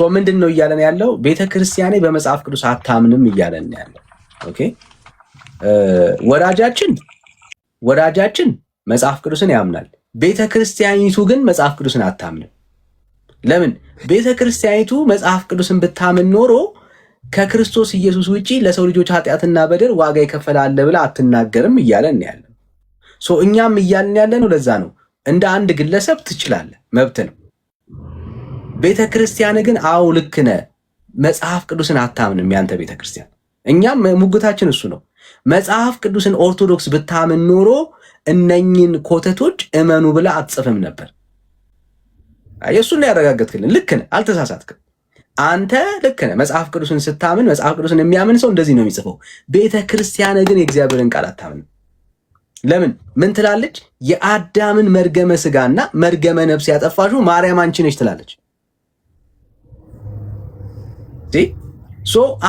ምንድን ነው እያለን ያለው? ቤተክርስቲያኔ በመጽሐፍ ቅዱስ አታምንም እያለን ያለው። ኦኬ ወዳጃችን መጽሐፍ ቅዱስን ያምናል። ቤተክርስቲያኒቱ ግን መጽሐፍ ቅዱስን አታምንም። ለምን? ቤተክርስቲያኒቱ መጽሐፍ ቅዱስን ብታምን ኖሮ ከክርስቶስ ኢየሱስ ውጪ ለሰው ልጆች ኃጢአትና በደል ዋጋ ይከፈል አለ ብላ አትናገርም እያለን ያለን። እኛም እያልን ያለ ነው። ለዛ ነው እንደ አንድ ግለሰብ ትችላለህ፣ መብት ነው። ቤተክርስቲያን ግን አዎ ልክ ነህ፣ መጽሐፍ ቅዱስን አታምንም ያንተ ቤተክርስቲያን። እኛም ሙግታችን እሱ ነው። መጽሐፍ ቅዱስን ኦርቶዶክስ ብታምን ኖሮ እነኝን ኮተቶች እመኑ ብላ አትጽፍም ነበር። እሱን ነው ያረጋገጥክልን። ልክ ነህ፣ አልተሳሳትክም። አንተ ልክ ነህ። መጽሐፍ ቅዱስን ስታምን፣ መጽሐፍ ቅዱስን የሚያምን ሰው እንደዚህ ነው የሚጽፈው። ቤተክርስቲያን ግን የእግዚአብሔርን ቃል አታምንም። ለምን? ምን ትላለች? የአዳምን መርገመ ስጋና መርገመ ነፍስ ያጠፋሽው ማርያም አንቺ ነሽ ትላለች።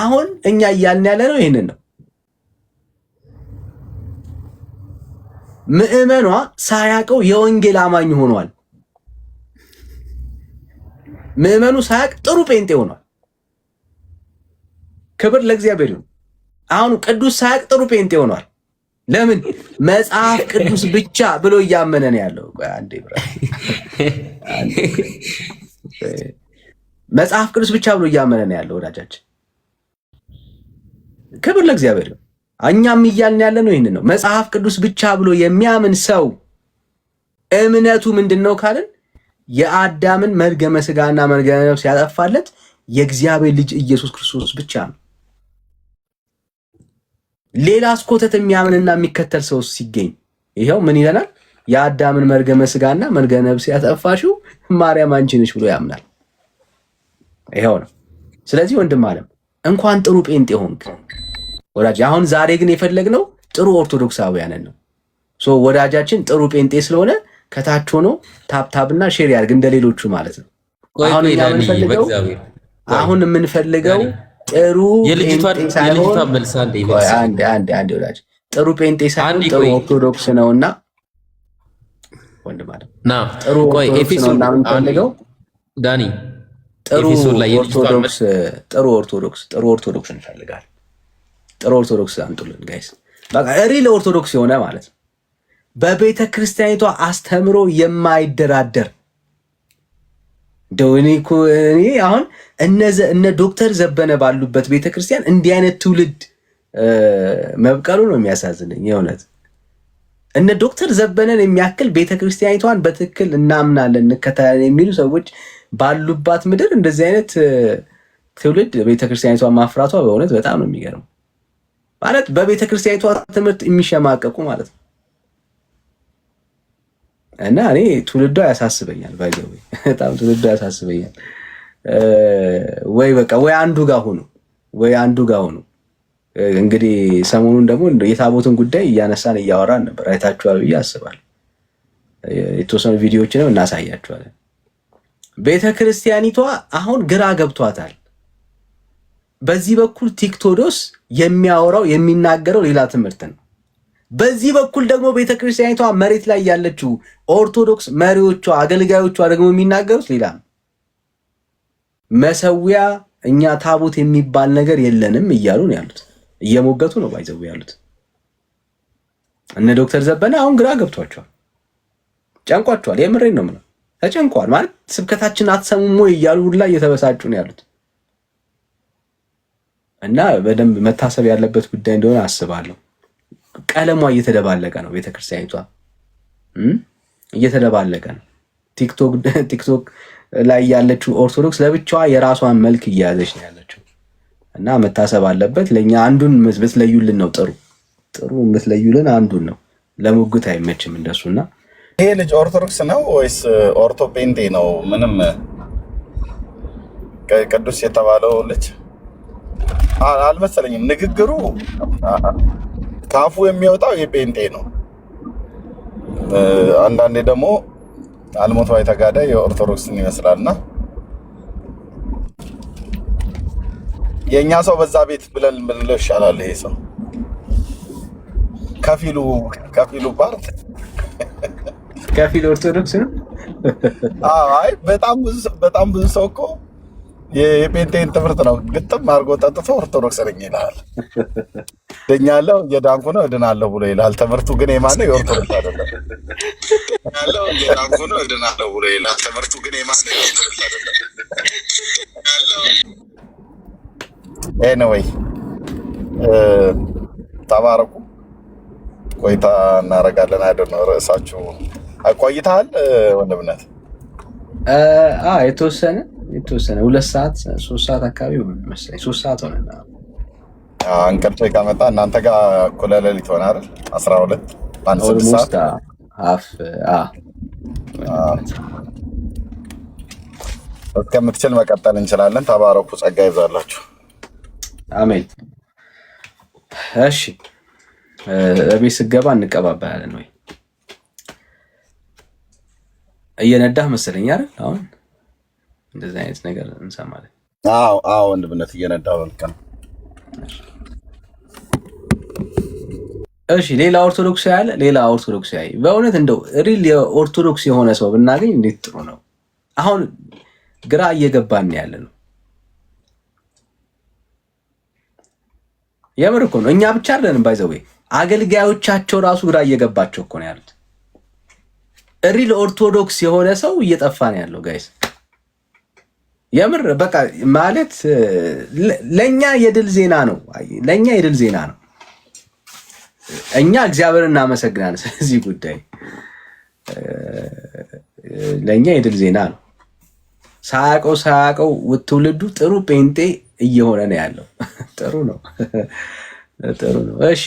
አሁን እኛ እያልን ያለ ነው ይህንን ነው። ምዕመኗ ሳያውቀው የወንጌል አማኝ ሆኗል። ምዕመኑ ሳያውቅ ጥሩ ጴንጤ ሆኗል። ክብር ለእግዚአብሔር ይሁን። አሁን ቅዱስ ሳያውቅ ጥሩ ጴንጤ ሆኗል። ለምን? መጽሐፍ ቅዱስ ብቻ ብሎ እያመነ ነው ያለው። አንዴ መጽሐፍ ቅዱስ ብቻ ብሎ እያመነ ነው ያለው ወዳጃችን። ክብር ለእግዚአብሔር ይሁን። እኛም እያልን ያለ ነው ይህንን ነው። መጽሐፍ ቅዱስ ብቻ ብሎ የሚያምን ሰው እምነቱ ምንድን ነው ካልን የአዳምን መርገመ ስጋና መርገመ ነፍስ ያጠፋለት የእግዚአብሔር ልጅ ኢየሱስ ክርስቶስ ብቻ ነው። ሌላ ስኮተት የሚያምንና የሚከተል ሰው ሲገኝ ይሄው ምን ይለናል? የአዳምን መርገመ ስጋና መርገመ ነፍስ ያጠፋሽው ማርያም አንቺ ነሽ ብሎ ያምናል። ይሄው ነው። ስለዚህ ወንድም አለም እንኳን ጥሩ ጴንጤ ሆንክ ወዳጅ። አሁን ዛሬ ግን የፈለግነው ጥሩ ኦርቶዶክሳውያንን ነው። ወዳጃችን ጥሩ ጴንጤ ስለሆነ ከታች ሆኖ ታብታብና ሼር ያርግ እንደሌሎቹ ማለት ነው። አሁን የምንፈልገው ጥሩ ጴንጤ ሳይሆን አንድ ወዳጅ ጥሩ ጴንጤ ሳይሆን ጥሩ ኦርቶዶክስ ነውና ወንድም አለም ጥሩ ኦርቶዶክስ ነውና የምንፈልገው ዳኒ ጥሩ ኦርቶዶክስ እንፈልጋለን። ጥሩ ኦርቶዶክስ አምጡልን ጋይስ። በቃ ሪል ኦርቶዶክስ የሆነ ማለት ነው። በቤተ ክርስቲያኒቷ አስተምሮ የማይደራደር እኔ አሁን እነ ዶክተር ዘበነ ባሉበት ቤተ ክርስቲያን እንዲህ አይነት ትውልድ መብቀሉ ነው የሚያሳዝነኝ የእውነት። እነ ዶክተር ዘበነን የሚያክል ቤተ ክርስቲያኒቷን በትክክል እናምናለን እንከተላለን የሚሉ ሰዎች ባሉባት ምድር እንደዚህ አይነት ትውልድ ቤተ ክርስቲያኒቷን ማፍራቷ በእውነት በጣም ነው የሚገርመው። ማለት በቤተ ክርስቲያኒቷ ትምህርት የሚሸማቀቁ ማለት ነው። እና እኔ ትውልዷ ያሳስበኛል። ባይዘው በጣም ትውልዷ ያሳስበኛል። ወይ አንዱ ጋር ሆኑ። እንግዲህ ሰሞኑን ደግሞ የታቦትን ጉዳይ እያነሳን እያወራን ነበር። አይታችኋል ብዬ አስባለሁ። የተወሰኑ ቪዲዮዎችንም እናሳያችኋለን። ቤተ ክርስቲያኒቷ አሁን ግራ ገብቷታል። በዚህ በኩል ቲክቶዶስ የሚያወራው የሚናገረው ሌላ ትምህርት ነው። በዚህ በኩል ደግሞ ቤተ ክርስቲያኒቷ መሬት ላይ ያለችው ኦርቶዶክስ መሪዎቿ፣ አገልጋዮቿ ደግሞ የሚናገሩት ሌላ ነው። መሰዊያ እኛ ታቦት የሚባል ነገር የለንም እያሉ ነው ያሉት። እየሞገቱ ነው ባይዘው ያሉት እነ ዶክተር ዘበነ አሁን ግራ ገብቷቸዋል፣ ጨንቋቸዋል። የምሬን ነው የምለው፣ ተጨንቋል። ማለት ስብከታችን አትሰሙም ወይ እያሉ ሁላ እየተበሳጩ ነው ያሉት። እና በደንብ መታሰብ ያለበት ጉዳይ እንደሆነ አስባለሁ። ቀለሟ እየተደባለቀ ነው፣ ቤተክርስቲያኒቷ እየተደባለቀ ነው። ቲክቶክ ላይ ያለችው ኦርቶዶክስ ለብቻዋ የራሷን መልክ እየያዘች ነው ያለችው እና መታሰብ አለበት። ለኛ አንዱን ምትለዩልን ነው ጥሩ ምትለዩልን አንዱን ነው። ለሙግት አይመችም እንደሱና። ይሄ ልጅ ኦርቶዶክስ ነው ወይስ ኦርቶፔንቴ ነው? ምንም ቅዱስ የተባለው ልጅ አልመሰለኝም። ንግግሩ ካፉ የሚወጣው የጴንጤ ነው። አንዳንዴ ደግሞ አልሞት ባይ ተጋዳይ የኦርቶዶክስን ይመስላልና የእኛ ሰው በዛ ቤት ብለን ብንለው ይሻላል። ይሄ ሰው ከፊሉ ፓርት ከፊል ኦርቶዶክስ ነው። አይ በጣም ብዙ ሰው እኮ የጴንጤን ትምህርት ነው ግጥም አድርጎ ጠጥቶ ኦርቶዶክስ ነኝ ይልሃል። ድኛለሁ እየዳንኩ ነው እድናለሁ ብሎ ይልሃል። ትምህርቱ ግን የማን ነው? የኦርቶዶክስ አይደለም። እየዳንኩ ነው እድናለሁ ብሎ ይልሃል። ትምህርቱ ግን የማን ነው? የኦርቶዶክስ አይደለም። ኤኒዌይ ተባረኩ። ቆይታ እናደርጋለን። አይደል ነው ርዕሳችሁ። ቆይተሃል ወንድምነት? የተወሰነ 2 ሰዓት 3 ሰዓት አካባቢ መሰለኝ 3 ሰዓት ሆነ። እንቅልፍ ከመጣ እናንተ ጋር እኩለ ሌሊት ሆነ አይደል? 12 አንድ 6 ሰዓት እስከምትችል መቀጠል እንችላለን። ተባረኩ። ጸጋ ይብዛላችሁ። አሜን። እሺ እቤት ስገባ እንቀባበላለን ወይ? እየነዳህ መሰለኝ አይደል? አሁን እንደዚህ አይነት ነገር እንሰማለን። አዎ ወንድምነት እየነዳህ መልክ ነው። እሺ ሌላ ኦርቶዶክሳዊ በእውነት እንደው ሪል የኦርቶዶክስ የሆነ ሰው ብናገኝ እንዴት ጥሩ ነው። አሁን ግራ እየገባን ያለ ነው። የምር እኮ ነው። እኛ ብቻ አይደለንም ባይዘው አገልጋዮቻቸው ራሱ ግራ እየገባቸው እኮ ነው ያሉት። ሪል ኦርቶዶክስ የሆነ ሰው እየጠፋ ነው ያለው ጋይስ። የምር በቃ ማለት ለኛ የድል ዜና ነው። እኛ እግዚአብሔርን እናመሰግናለን። ስለዚህ ጉዳይ ለኛ የድል ዜና ነው። ሳያውቀው ትውልዱ ጥሩ ጴንጤ እየሆነ ነው ያለው። ጥሩ ነው። እሺ